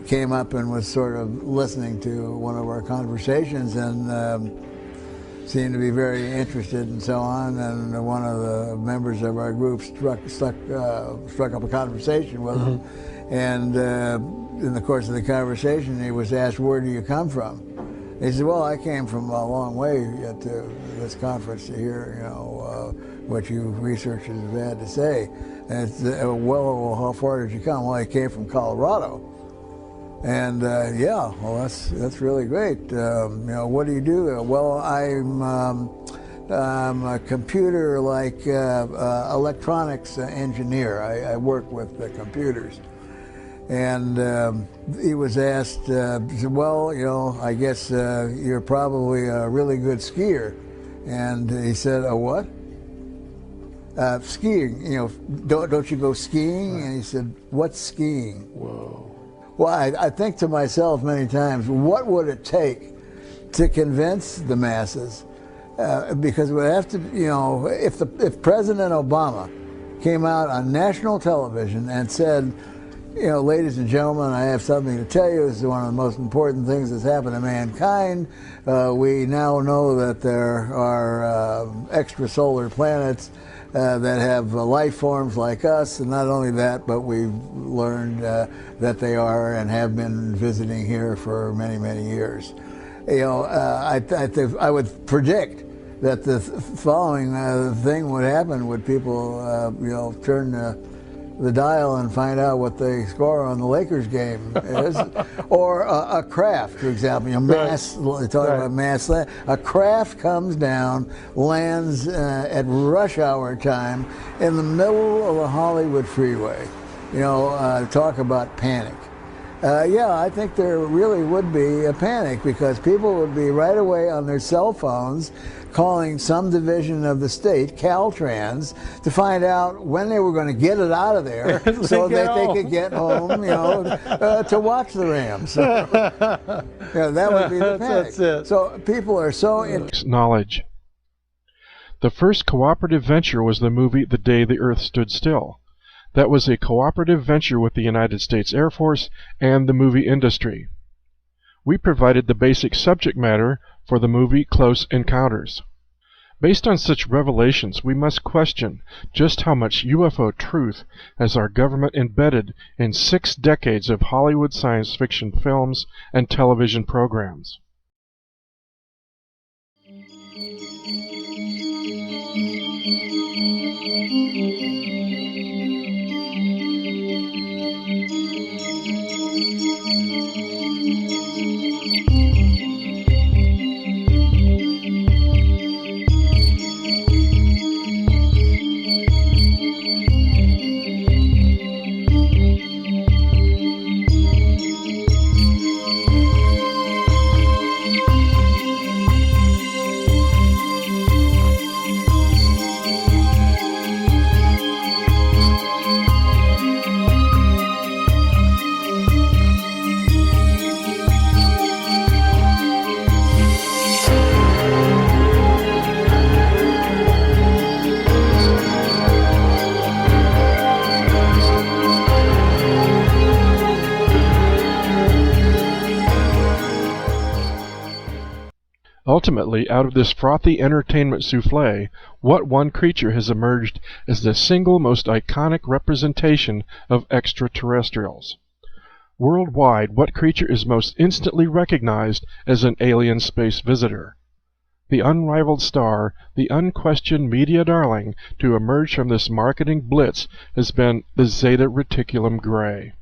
came up and was sort of listening to one of our conversations and seemed to be very interested and so on, and one of the members of our group struck up a conversation with him, and in the course of the conversation he was asked, "Where do you come from?" He said, "Well, I came from a long way to this conference to hear, what you researchers have had to say." And it's, well, how far did you come? Well, I came from Colorado. And yeah, well, that's really great. What do you do? Well, I'm a computer electronics engineer. I work with the computers. And he was asked, well, I guess you're probably a really good skier. And he said, "A what?" Skiing. Don't you go skiing? And he said, "What's skiing?" Whoa. Well, I think to myself many times, what would it take to convince the masses? Because it would have to, if President Obama came out on national television and said, "Ladies and gentlemen, I have something to tell you. This is one of the most important things that's happened to mankind. We now know that there are extrasolar planets that have life forms like us, and not only that, but we've learned that they are and have been visiting here for many, many years." I would predict that the following thing would happen: would people, turn the dial and find out what the score on the Lakers game is, or a craft, for example. About mass land. A craft comes down, lands at rush hour time in the middle of a Hollywood freeway. Talk about panic. Yeah, I think there really would be a panic, because people would be right away on their cell phones calling some division of the state, Caltrans, to find out when they were going to get it out of there so that they could get home, to watch the Rams. That would be the panic. That's it. So people are so knowledge. The first cooperative venture was the movie The Day the Earth Stood Still. That was a cooperative venture with the United States Air Force and the movie industry. We provided the basic subject matter for the movie Close Encounters. Based on such revelations, we must question just how much UFO truth has our government embedded in 6 decades of Hollywood science fiction films and television programs. Ultimately, out of this frothy entertainment souffle, what one creature has emerged as the single most iconic representation of extraterrestrials? Worldwide, what creature is most instantly recognized as an alien space visitor? The unrivaled star, the unquestioned media darling to emerge from this marketing blitz has been the Zeta Reticulum Gray.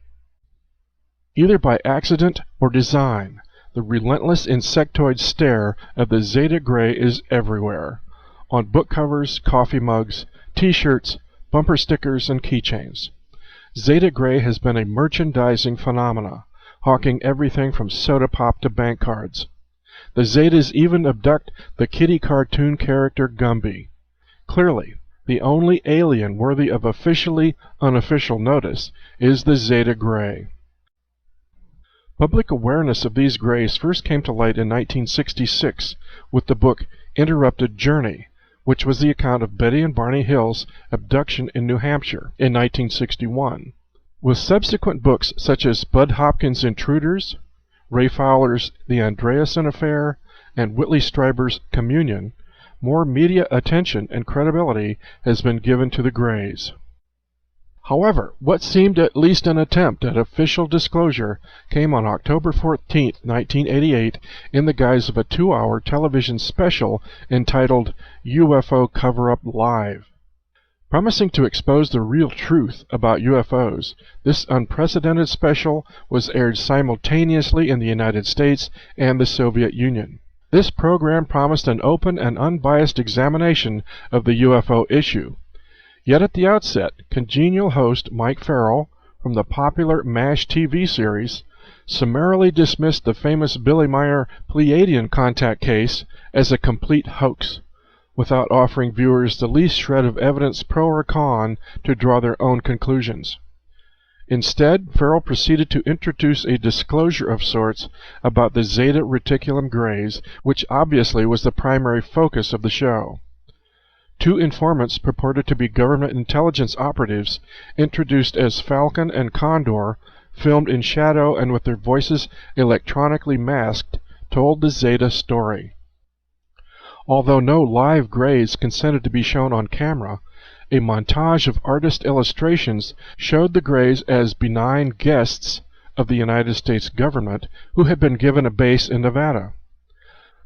Either by accident or design, the relentless insectoid stare of the Zeta Gray is everywhere, on book covers, coffee mugs, t-shirts, bumper stickers, and keychains. Zeta Gray has been a merchandising phenomena, hawking everything from soda pop to bank cards. The Zetas even abduct the kitty cartoon character Gumby. Clearly, the only alien worthy of officially unofficial notice is the Zeta Gray. Public awareness of these Greys first came to light in 1966 with the book Interrupted Journey, which was the account of Betty and Barney Hill's abduction in New Hampshire in 1961. With subsequent books such as Bud Hopkins' Intruders, Ray Fowler's The Andreasen Affair, and Whitley Strieber's Communion, more media attention and credibility has been given to the Greys. However, what seemed at least an attempt at official disclosure came on October 14, 1988, in the guise of a 2-hour television special entitled UFO Cover-Up Live. Promising to expose the real truth about UFOs, this unprecedented special was aired simultaneously in the United States and the Soviet Union. This program promised an open and unbiased examination of the UFO issue. Yet at the outset, congenial host Mike Farrell, from the popular MASH TV series, summarily dismissed the famous Billy Meyer Pleiadian contact case as a complete hoax, without offering viewers the least shred of evidence pro or con to draw their own conclusions. Instead, Farrell proceeded to introduce a disclosure of sorts about the Zeta Reticulum Greys, which obviously was the primary focus of the show. 2 informants purported to be government intelligence operatives, introduced as Falcon and Condor, filmed in shadow and with their voices electronically masked, told the Zeta story. Although no live Greys consented to be shown on camera, a montage of artist illustrations showed the Greys as benign guests of the United States government who had been given a base in Nevada.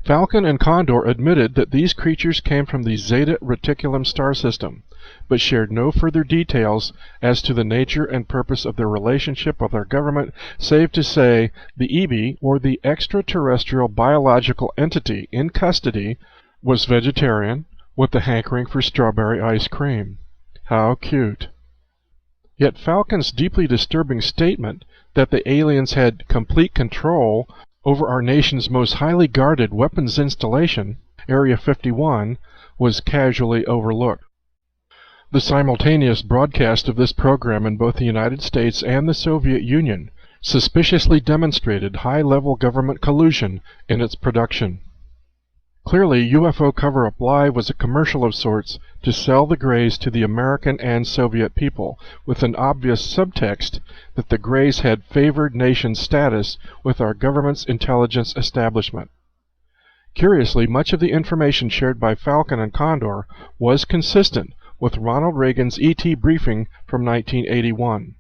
Falcon and Condor admitted that these creatures came from the Zeta Reticulum star system, but shared no further details as to the nature and purpose of their relationship with our government, save to say the EB, or the extraterrestrial biological entity in custody, was vegetarian, with a hankering for strawberry ice cream. How cute. Yet Falcon's deeply disturbing statement that the aliens had complete control over our nation's most highly guarded weapons installation, Area 51, was casually overlooked. The simultaneous broadcast of this program in both the United States and the Soviet Union suspiciously demonstrated high-level government collusion in its production. Clearly, UFO Cover-Up Live was a commercial of sorts to sell the Greys to the American and Soviet people, with an obvious subtext that the Greys had favored nation status with our government's intelligence establishment. Curiously, much of the information shared by Falcon and Condor was consistent with Ronald Reagan's ET briefing from 1981.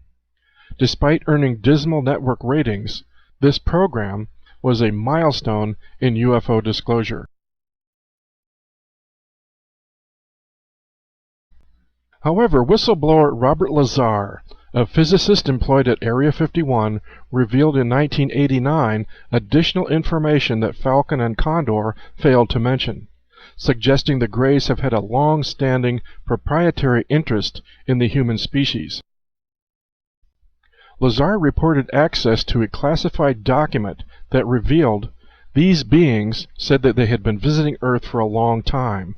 Despite earning dismal network ratings, this program was a milestone in UFO disclosure. However, whistleblower Robert Lazar, a physicist employed at Area 51, revealed in 1989 additional information that Falcon and Condor failed to mention, suggesting the Greys have had a long-standing proprietary interest in the human species. Lazar reported access to a classified document that revealed these beings said that they had been visiting Earth for a long time,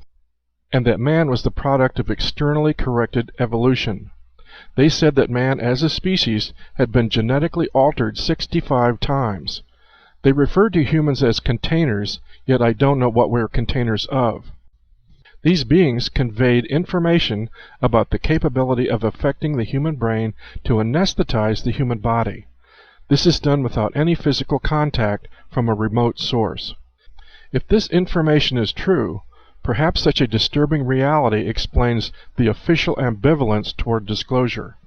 and that man was the product of externally corrected evolution. They said that man as a species had been genetically altered 65 times. They referred to humans as containers, yet I don't know what we're containers of. These beings conveyed information about the capability of affecting the human brain to anesthetize the human body. This is done without any physical contact from a remote source. If this information is true, perhaps such a disturbing reality explains the official ambivalence toward disclosure.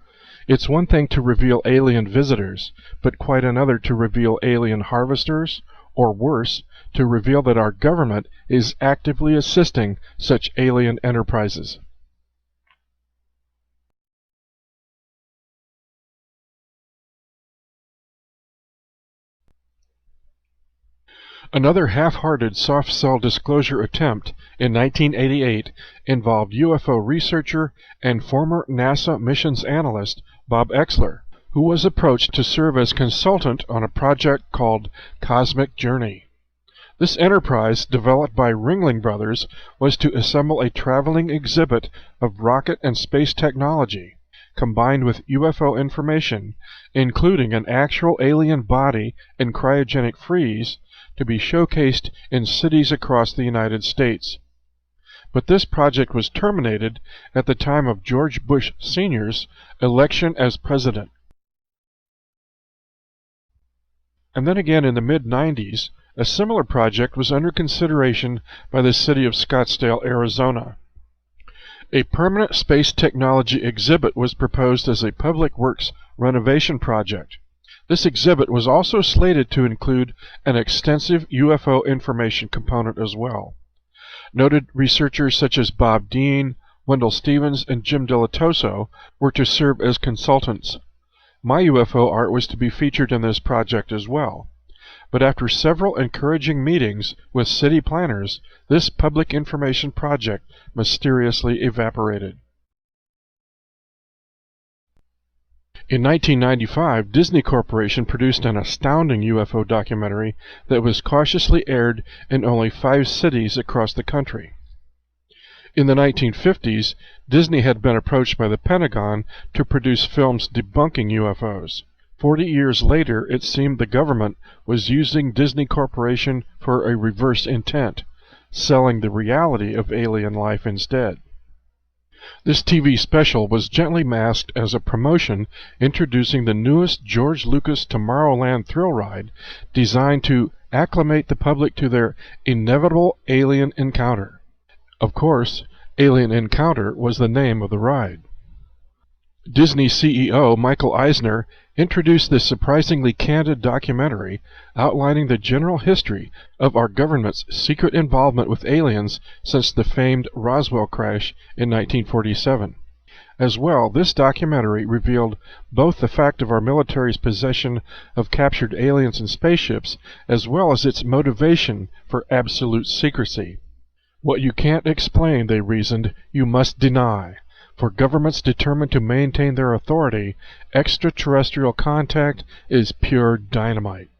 It's one thing to reveal alien visitors, but quite another to reveal alien harvesters, or worse, to reveal that our government is actively assisting such alien enterprises. Another half-hearted soft-sell disclosure attempt in 1988 involved UFO researcher and former NASA missions analyst Bob Exler, who was approached to serve as consultant on a project called Cosmic Journey. This enterprise, developed by Ringling Brothers, was to assemble a traveling exhibit of rocket and space technology, combined with UFO information, including an actual alien body in cryogenic freeze, to be showcased in cities across the United States. But this project was terminated at the time of George Bush Sr.'s election as president. And then again in the mid-90s, a similar project was under consideration by the city of Scottsdale, Arizona. A permanent space technology exhibit was proposed as a public works renovation project. This exhibit was also slated to include an extensive UFO information component as well. Noted researchers such as Bob Dean, Wendell Stevens, and Jim Delatoso were to serve as consultants. My UFO art was to be featured in this project as well. But after several encouraging meetings with city planners, this public information project mysteriously evaporated. In 1995, Disney Corporation produced an astounding UFO documentary that was cautiously aired in only 5 cities across the country. In the 1950s, Disney had been approached by the Pentagon to produce films debunking UFOs. 40 years later, it seemed the government was using Disney Corporation for a reverse intent, selling the reality of alien life instead. This TV special was gently masked as a promotion introducing the newest George Lucas Tomorrowland thrill ride, designed to acclimate the public to their inevitable alien encounter. Of course, Alien Encounter was the name of the ride. Disney CEO Michael Eisner introduced this surprisingly candid documentary outlining the general history of our government's secret involvement with aliens since the famed Roswell crash in 1947. As well, this documentary revealed both the fact of our military's possession of captured aliens and spaceships, as well as its motivation for absolute secrecy. What you can't explain, they reasoned, you must deny. For governments determined to maintain their authority, extraterrestrial contact is pure dynamite.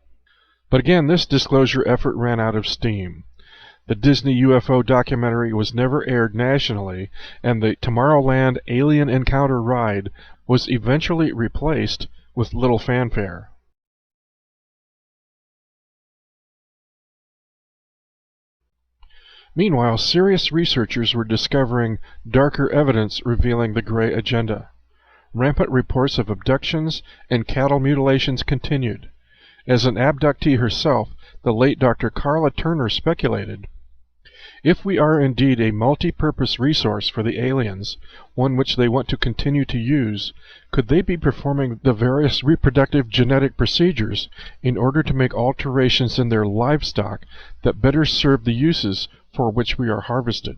But again, this disclosure effort ran out of steam. The Disney UFO documentary was never aired nationally, and the Tomorrowland Alien Encounter ride was eventually replaced with little fanfare. Meanwhile, serious researchers were discovering darker evidence revealing the gray agenda. Rampant reports of abductions and cattle mutilations continued. As an abductee herself, the late Dr. Carla Turner speculated, if we are indeed a multi-purpose resource for the aliens, one which they want to continue to use, could they be performing the various reproductive genetic procedures in order to make alterations in their livestock that better serve the uses for which we are harvested?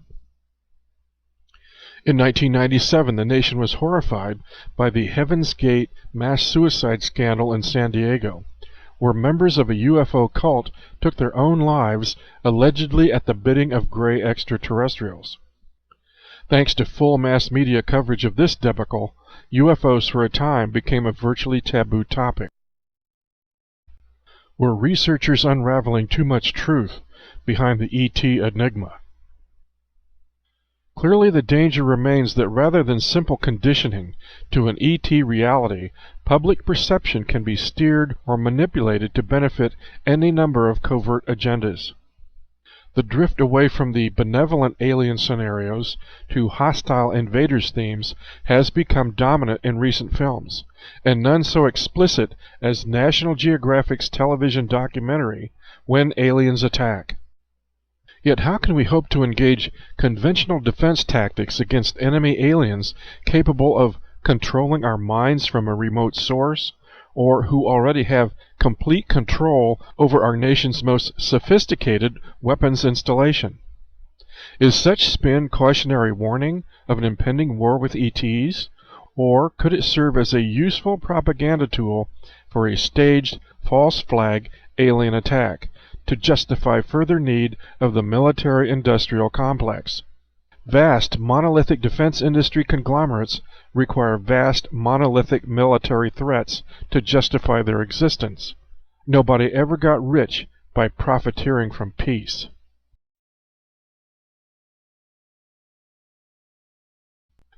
In 1997, the nation was horrified by the Heaven's Gate mass suicide scandal in San Diego, where members of a UFO cult took their own lives allegedly at the bidding of gray extraterrestrials. Thanks to full mass media coverage of this debacle, UFOs for a time became a virtually taboo topic. Were researchers unraveling too much truth behind the ET enigma? Clearly the danger remains that rather than simple conditioning to an ET reality, public perception can be steered or manipulated to benefit any number of covert agendas. The drift away from the benevolent alien scenarios to hostile invaders themes has become dominant in recent films, and none so explicit as National Geographic's television documentary, When Aliens Attack. Yet how can we hope to engage conventional defense tactics against enemy aliens capable of controlling our minds from a remote source, or who already have complete control over our nation's most sophisticated weapons installation? Is such spin cautionary warning of an impending war with ETs, or could it serve as a useful propaganda tool for a staged false flag alien attack to justify further need of the military-industrial complex? Vast monolithic defense industry conglomerates require vast monolithic military threats to justify their existence. Nobody ever got rich by profiteering from peace.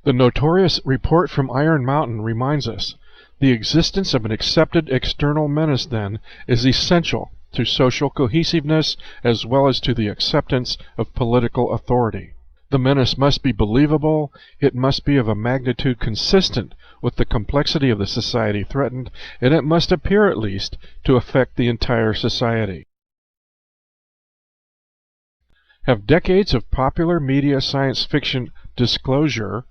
The notorious report from Iron Mountain reminds us, the existence of an accepted external menace, then, is essential to social cohesiveness as well as to the acceptance of political authority. The menace must be believable, it must be of a magnitude consistent with the complexity of the society threatened, and it must appear at least to affect the entire society. Have decades of popular media science fiction disclosure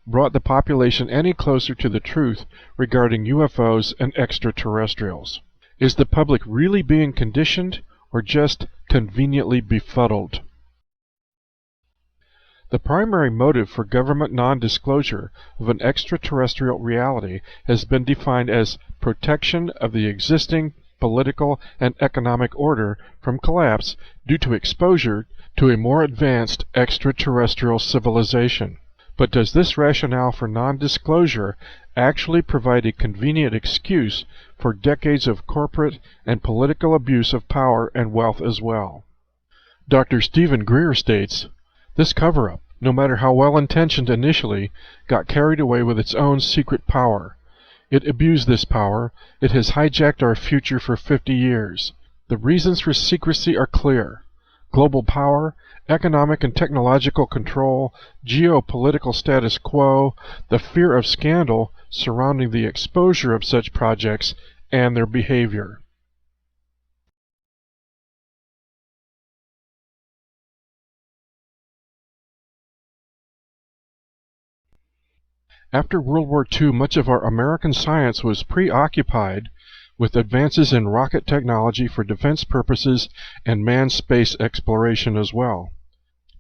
brought the population any closer to the truth regarding UFOs and extraterrestrials? Is the public really being conditioned or just conveniently befuddled? The primary motive for government non-disclosure of an extraterrestrial reality has been defined as protection of the existing political and economic order from collapse due to exposure to a more advanced extraterrestrial civilization. But does this rationale for non-disclosure actually provide a convenient excuse for decades of corporate and political abuse of power and wealth as well? Dr. Stephen Greer states, "This cover-up, no matter how well-intentioned initially, got carried away with its own secret power. It abused this power. It has hijacked our future for 50 years. The reasons for secrecy are clear. Global power, economic and technological control, geopolitical status quo, the fear of scandal surrounding the exposure of such projects, and their behavior." After World War II, much of our American science was preoccupied with advances in rocket technology for defense purposes and manned space exploration as well.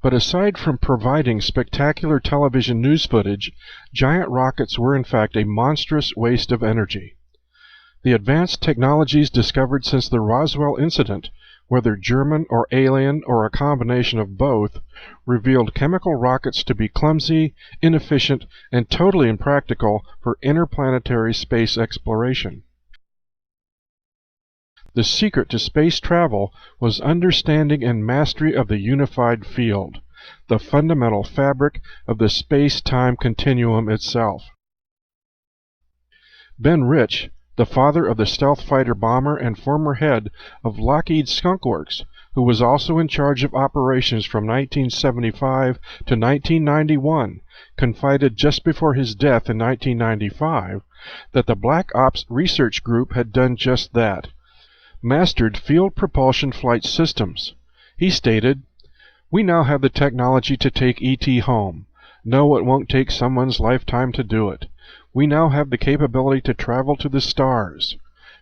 But aside from providing spectacular television news footage, giant rockets were in fact a monstrous waste of energy. The advanced technologies discovered since the Roswell incident, whether German or alien or a combination of both, revealed chemical rockets to be clumsy, inefficient, and totally impractical for interplanetary space exploration. The secret to space travel was understanding and mastery of the unified field, the fundamental fabric of the space-time continuum itself. Ben Rich, the father of the stealth fighter bomber and former head of Lockheed Skunk Works, who was also in charge of operations from 1975 to 1991, confided just before his death in 1995 that the Black Ops Research Group had done just that, mastered field propulsion flight systems. He stated, "We now have the technology to take ET home. No, it won't take someone's lifetime to do it. We now have the capability to travel to the stars.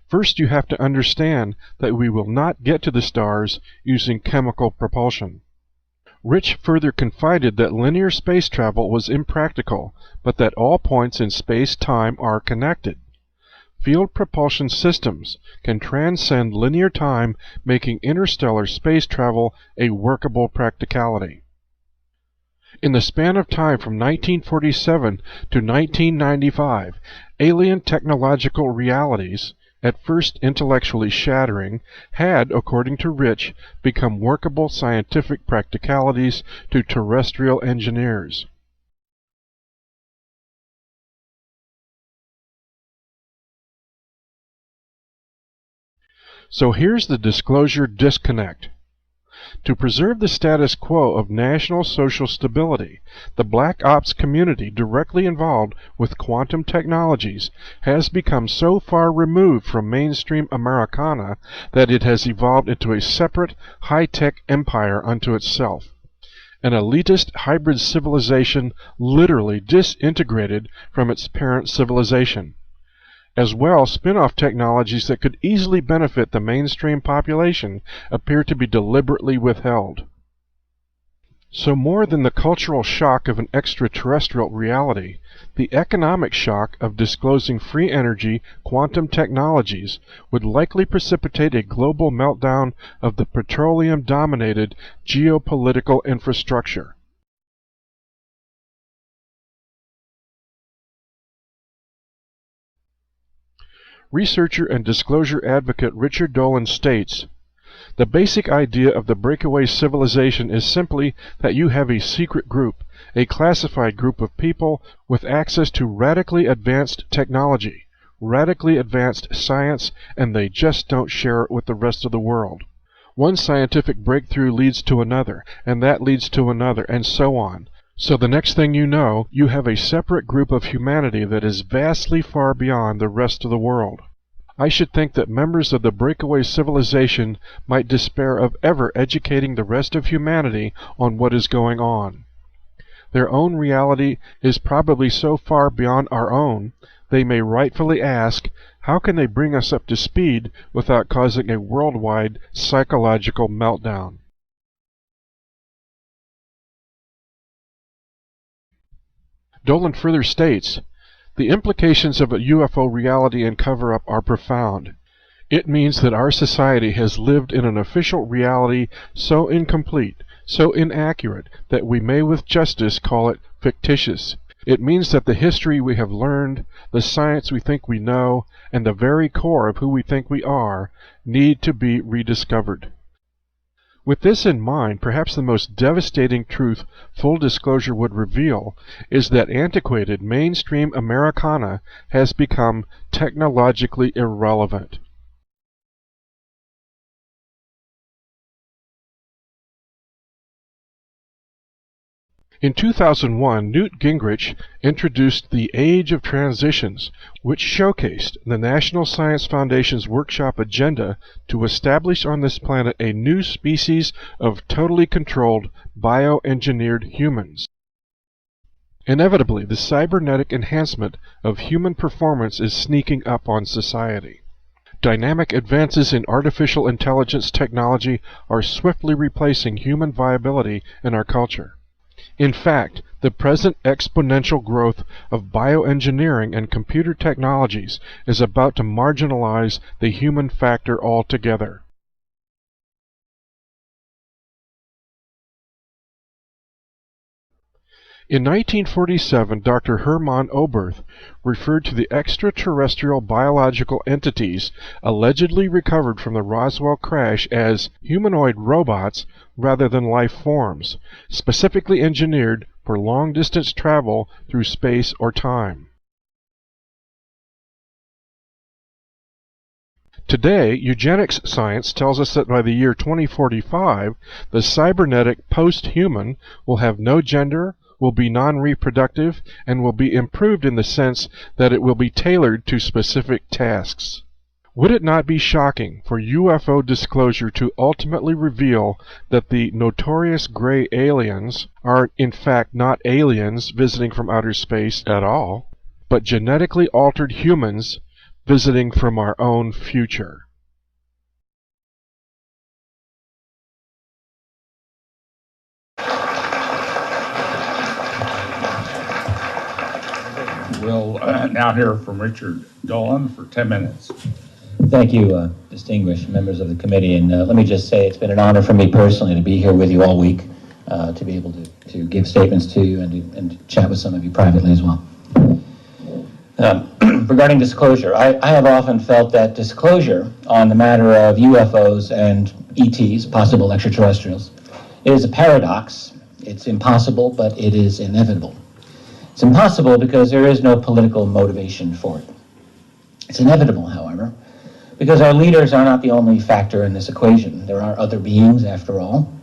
First you have to understand that we will not get to the stars using chemical propulsion." Rich further confided that linear space travel was impractical, but that all points in space-time are connected. Field propulsion systems can transcend linear time, making interstellar space travel a workable practicality. In the span of time from 1947 to 1995, alien technological realities, at first intellectually shattering, had, according to Rich, become workable scientific practicalities to terrestrial engineers. So here's the disclosure disconnect. To preserve the status quo of national social stability, the Black Ops community directly involved with quantum technologies has become so far removed from mainstream Americana that it has evolved into a separate, high-tech empire unto itself. An elitist hybrid civilization literally disintegrated from its parent civilization. As well, spin-off technologies that could easily benefit the mainstream population appear to be deliberately withheld. So more than the cultural shock of an extraterrestrial reality, the economic shock of disclosing free energy quantum technologies would likely precipitate a global meltdown of the petroleum-dominated geopolitical infrastructure. Researcher and disclosure advocate Richard Dolan states, The basic idea of the breakaway civilization is simply that you have a secret group, a classified group of people with access to radically advanced technology, radically advanced science, and they just don't share it with the rest of the world. One scientific breakthrough leads to another, and that leads to another, and so on. So the next thing you know, you have a separate group of humanity that is vastly far beyond the rest of the world. I should think that members of the breakaway civilization might despair of ever educating the rest of humanity on what is going on. Their own reality is probably so far beyond our own, they may rightfully ask, how can they bring us up to speed without causing a worldwide psychological meltdown? Dolan further states, the implications of a UFO reality and cover-up are profound. It means that our society has lived in an official reality so incomplete, so inaccurate, that we may with justice call it fictitious. It means that the history we have learned, the science we think we know, and the very core of who we think we are, need to be rediscovered. With this in mind, perhaps the most devastating truth full disclosure would reveal is that antiquated mainstream Americana has become technologically irrelevant. In 2001, Newt Gingrich introduced the Age of Transitions, which showcased the National Science Foundation's workshop agenda to establish on this planet a new species of totally controlled, bioengineered humans. Inevitably, the cybernetic enhancement of human performance is sneaking up on society. Dynamic advances in artificial intelligence technology are swiftly replacing human viability in our culture. In fact, the present exponential growth of bioengineering and computer technologies is about to marginalize the human factor altogether. In 1947, Dr. Hermann Oberth referred to the extraterrestrial biological entities allegedly recovered from the Roswell crash as humanoid robots rather than life forms, specifically engineered for long-distance travel through space or time. Today, eugenics science tells us that by the year 2045, the cybernetic post-human will have no gender, will be non-reproductive, and will be improved in the sense that it will be tailored to specific tasks. Would it not be shocking for UFO disclosure to ultimately reveal that the notorious gray aliens are in fact not aliens visiting from outer space at all, but genetically altered humans visiting from our own future? We'll now hear from Richard Dolan for 10 minutes. Thank you, distinguished members of the committee. And let me just say it's been an honor for me personally to be here with you all week, to be able to give statements to you and to chat with some of you privately as well. Regarding disclosure, I have often felt that disclosure on the matter of UFOs and ETs, possible extraterrestrials, is a paradox. It's impossible, but it is inevitable. It's impossible because there is no political motivation for it. It's inevitable, however, because our leaders are not the only factor in this equation. There are other beings, after all.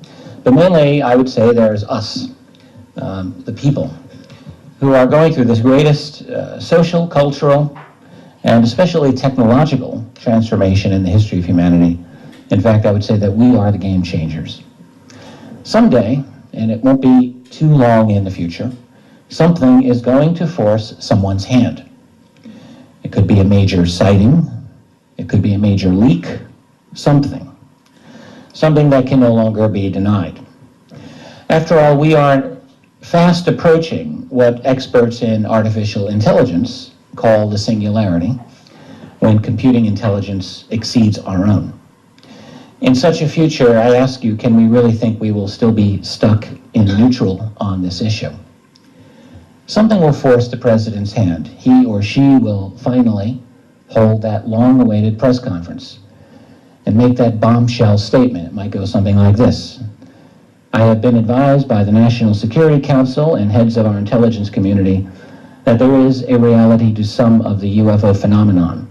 But mainly, I would say there's us, the people, who are going through this greatest social, cultural, and especially technological transformation in the history of humanity. In fact, I would say that we are the game changers. Someday, and it won't be too long in the future, something is going to force someone's hand. It could be a major sighting, it could be a major leak, something that can no longer be denied. After all, we are fast approaching what experts in artificial intelligence call the singularity, when computing intelligence exceeds our own. In such a future, I ask you, can we really think we will still be stuck in neutral on this issue? Something will force the president's hand. He or she will finally hold that long-awaited press conference. and make that bombshell statement. It might go something like this. I have been advised by the National Security Council and heads of our intelligence community that there is a reality to some of the UFO phenomenon,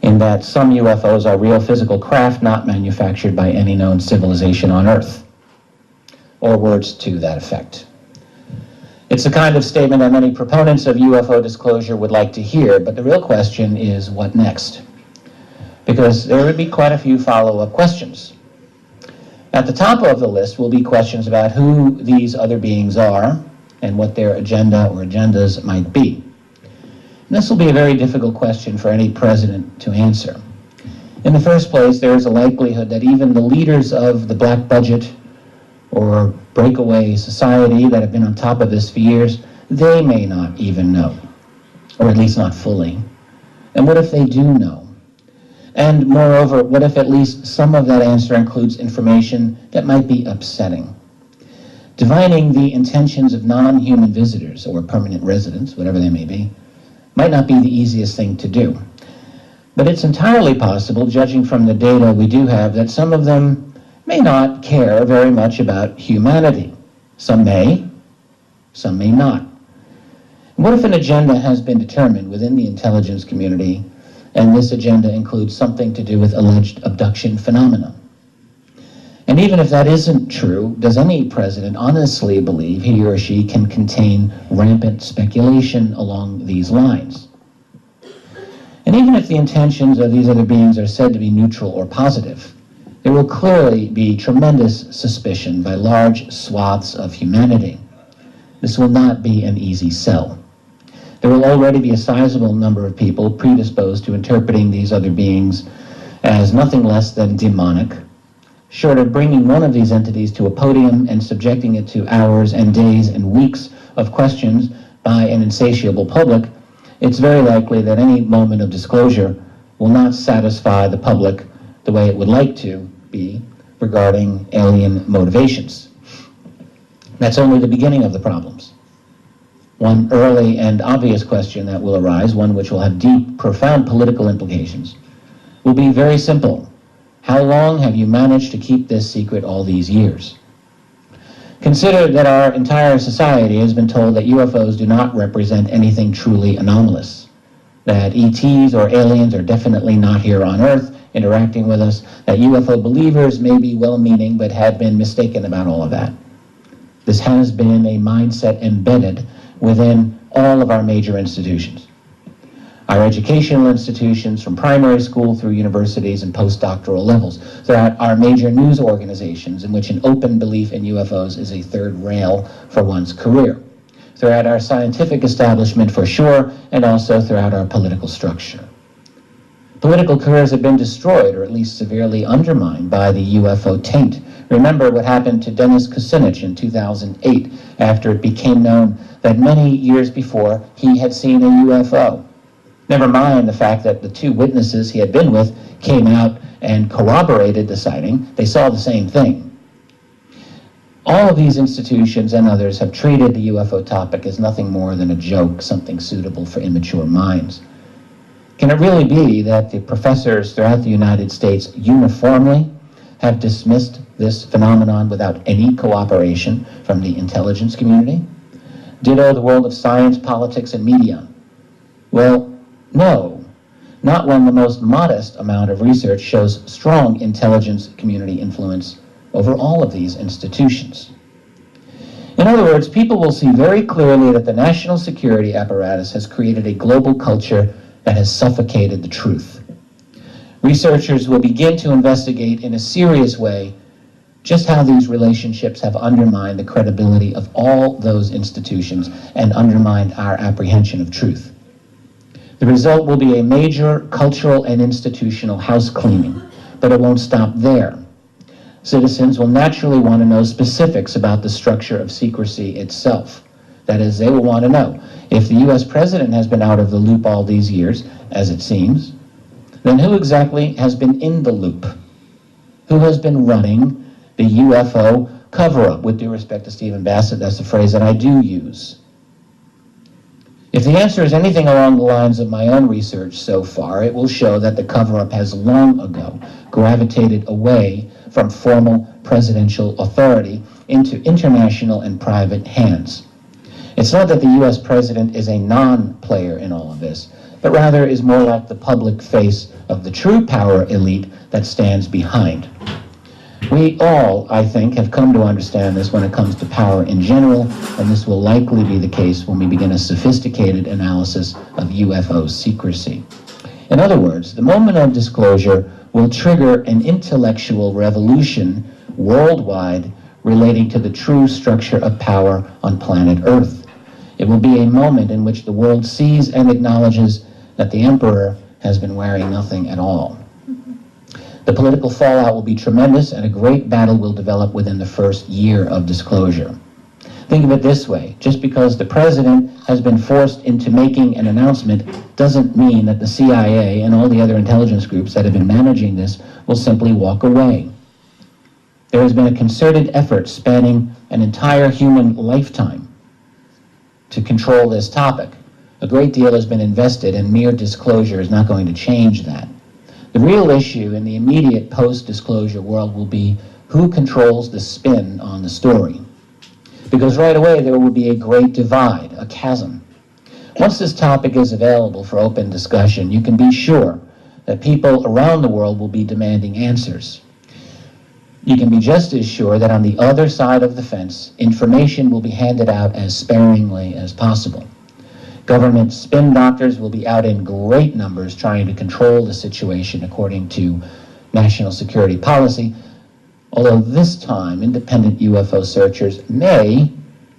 in that some UFOs are real physical craft not manufactured by any known civilization on Earth, or words to that effect. It's the kind of statement that many proponents of UFO disclosure would like to hear, but the real question is, what next? Because there would be quite a few follow-up questions. At the top of the list will be questions about who these other beings are and what their agenda or agendas might be. And this will be a very difficult question for any president to answer. In the first place, there is a likelihood that even the leaders of the black budget or breakaway society that have been on top of this for years, they may not even know, or at least not fully. And what if they do know? And moreover, what if at least some of that answer includes information that might be upsetting? Divining the intentions of non-human visitors or permanent residents, whatever they may be, might not be the easiest thing to do. But it's entirely possible, judging from the data we do have, that some of them may not care very much about humanity. Some may not. What if an agenda has been determined within the intelligence community, and this agenda includes something to do with alleged abduction phenomena? And even if that isn't true, does any president honestly believe he or she can contain rampant speculation along these lines? And even if the intentions of these other beings are said to be neutral or positive, there will clearly be tremendous suspicion by large swaths of humanity. This will not be an easy sell. There will already be a sizable number of people predisposed to interpreting these other beings as nothing less than demonic. Short of bringing one of these entities to a podium and subjecting it to hours and days and weeks of questions by an insatiable public, it's very likely that any moment of disclosure will not satisfy the public the way it would like to be regarding alien motivations. That's only the beginning of the problems. One early and obvious question that will arise, one which will have deep, profound political implications, will be very simple. How long have you managed to keep this secret all these years? Consider that our entire society has been told that UFOs do not represent anything truly anomalous, that ETs or aliens are definitely not here on Earth interacting with us, that UFO believers may be well-meaning but have been mistaken about all of that. This has been a mindset embedded within all of our major institutions. Our educational institutions, from primary school through universities and postdoctoral levels, throughout our major news organizations in which an open belief in UFOs is a third rail for one's career, throughout our scientific establishment for sure, and also throughout our political structure. Political careers have been destroyed, or at least severely undermined, by the UFO taint. Remember what happened to Dennis Kucinich in 2008 after it became known that many years before he had seen a UFO. Never mind the fact that the two witnesses he had been with came out and corroborated the sighting. They saw the same thing. All of these institutions and others have treated the UFO topic as nothing more than a joke, something suitable for immature minds. Can it really be that the professors throughout the United States uniformly have dismissed this phenomenon without any cooperation from the intelligence community? Ditto the world of science, politics, and media. Well, no, not when the most modest amount of research shows strong intelligence community influence over all of these institutions. In other words, people will see very clearly that the national security apparatus has created a global culture that has suffocated the truth. Researchers will begin to investigate in a serious way just how these relationships have undermined the credibility of all those institutions and undermined our apprehension of truth. The result will be a major cultural and institutional house cleaning, but it won't stop there. Citizens will naturally want to know specifics about the structure of secrecy itself. That is, they will want to know, if the U.S. president has been out of the loop all these years, as it seems, then who exactly has been in the loop? Who has been running the UFO cover-up? With due respect to Stephen Bassett, that's the phrase that I do use. If the answer is anything along the lines of my own research so far, it will show that the cover-up has long ago gravitated away from formal presidential authority into international and private hands. It's not that the U.S. president is a non-player in all of this, but rather is more like the public face of the true power elite that stands behind. We all, I think, have come to understand this when it comes to power in general, and this will likely be the case when we begin a sophisticated analysis of UFO secrecy. In other words, the moment of disclosure will trigger an intellectual revolution worldwide relating to the true structure of power on planet Earth. It will be a moment in which the world sees and acknowledges that the emperor has been wearing nothing at all. The political fallout will be tremendous, and a great battle will develop within the first year of disclosure. Think of it this way: just because the president has been forced into making an announcement doesn't mean that the CIA and all the other intelligence groups that have been managing this will simply walk away. There has been a concerted effort spanning an entire human lifetime to control this topic. A great deal has been invested, and mere disclosure is not going to change that. The real issue in the immediate post-disclosure world will be who controls the spin on the story. Because right away there will be a great divide, a chasm. Once this topic is available for open discussion, you can be sure that people around the world will be demanding answers. You can be just as sure that on the other side of the fence, information will be handed out as sparingly as possible. Government spin doctors will be out in great numbers trying to control the situation according to national security policy, although this time independent UFO searchers may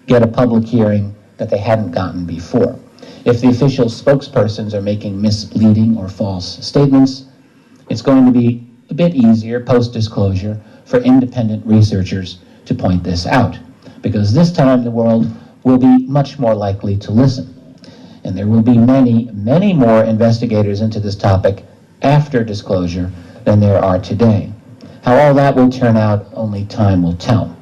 get a public hearing that they hadn't gotten before. If the official spokespersons are making misleading or false statements, it's going to be a bit easier post-disclosure for independent researchers to point this out, because this time the world will be much more likely to listen. And there will be many, many more investigators into this topic after disclosure than there are today. How all that will turn out, only time will tell.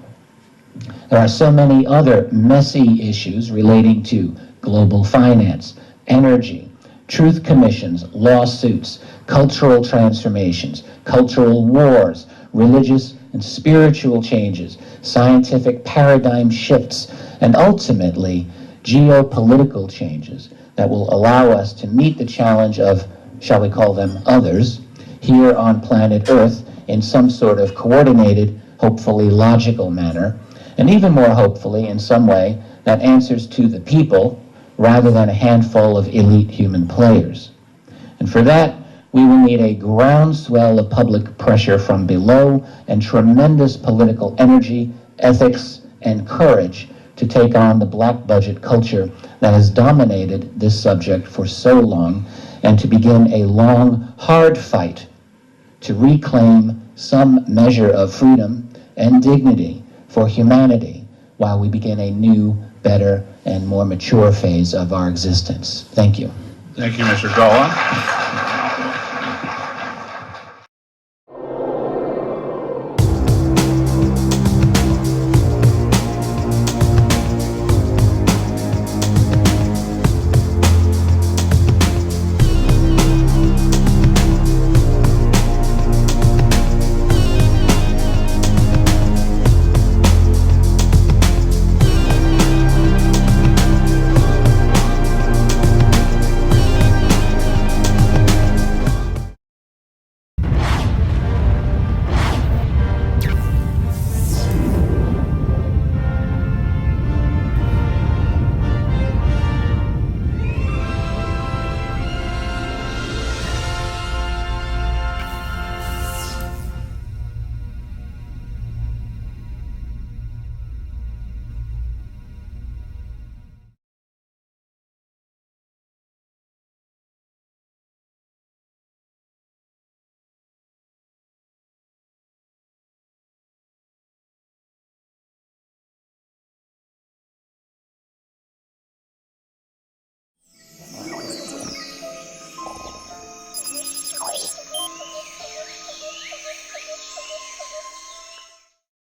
There are so many other messy issues relating to global finance, energy, truth commissions, lawsuits, cultural transformations, cultural wars, religious and spiritual changes, scientific paradigm shifts, and ultimately geopolitical changes that will allow us to meet the challenge of, shall we call them others, here on planet Earth in some sort of coordinated, hopefully logical manner, and even more hopefully in some way that answers to the people rather than a handful of elite human players. And for that, we will need a groundswell of public pressure from below and tremendous political energy, ethics, and courage to take on the black budget culture that has dominated this subject for so long, and to begin a long, hard fight to reclaim some measure of freedom and dignity for humanity while we begin a new, better, and more mature phase of our existence. Thank you. Thank you, Mr. Dolan.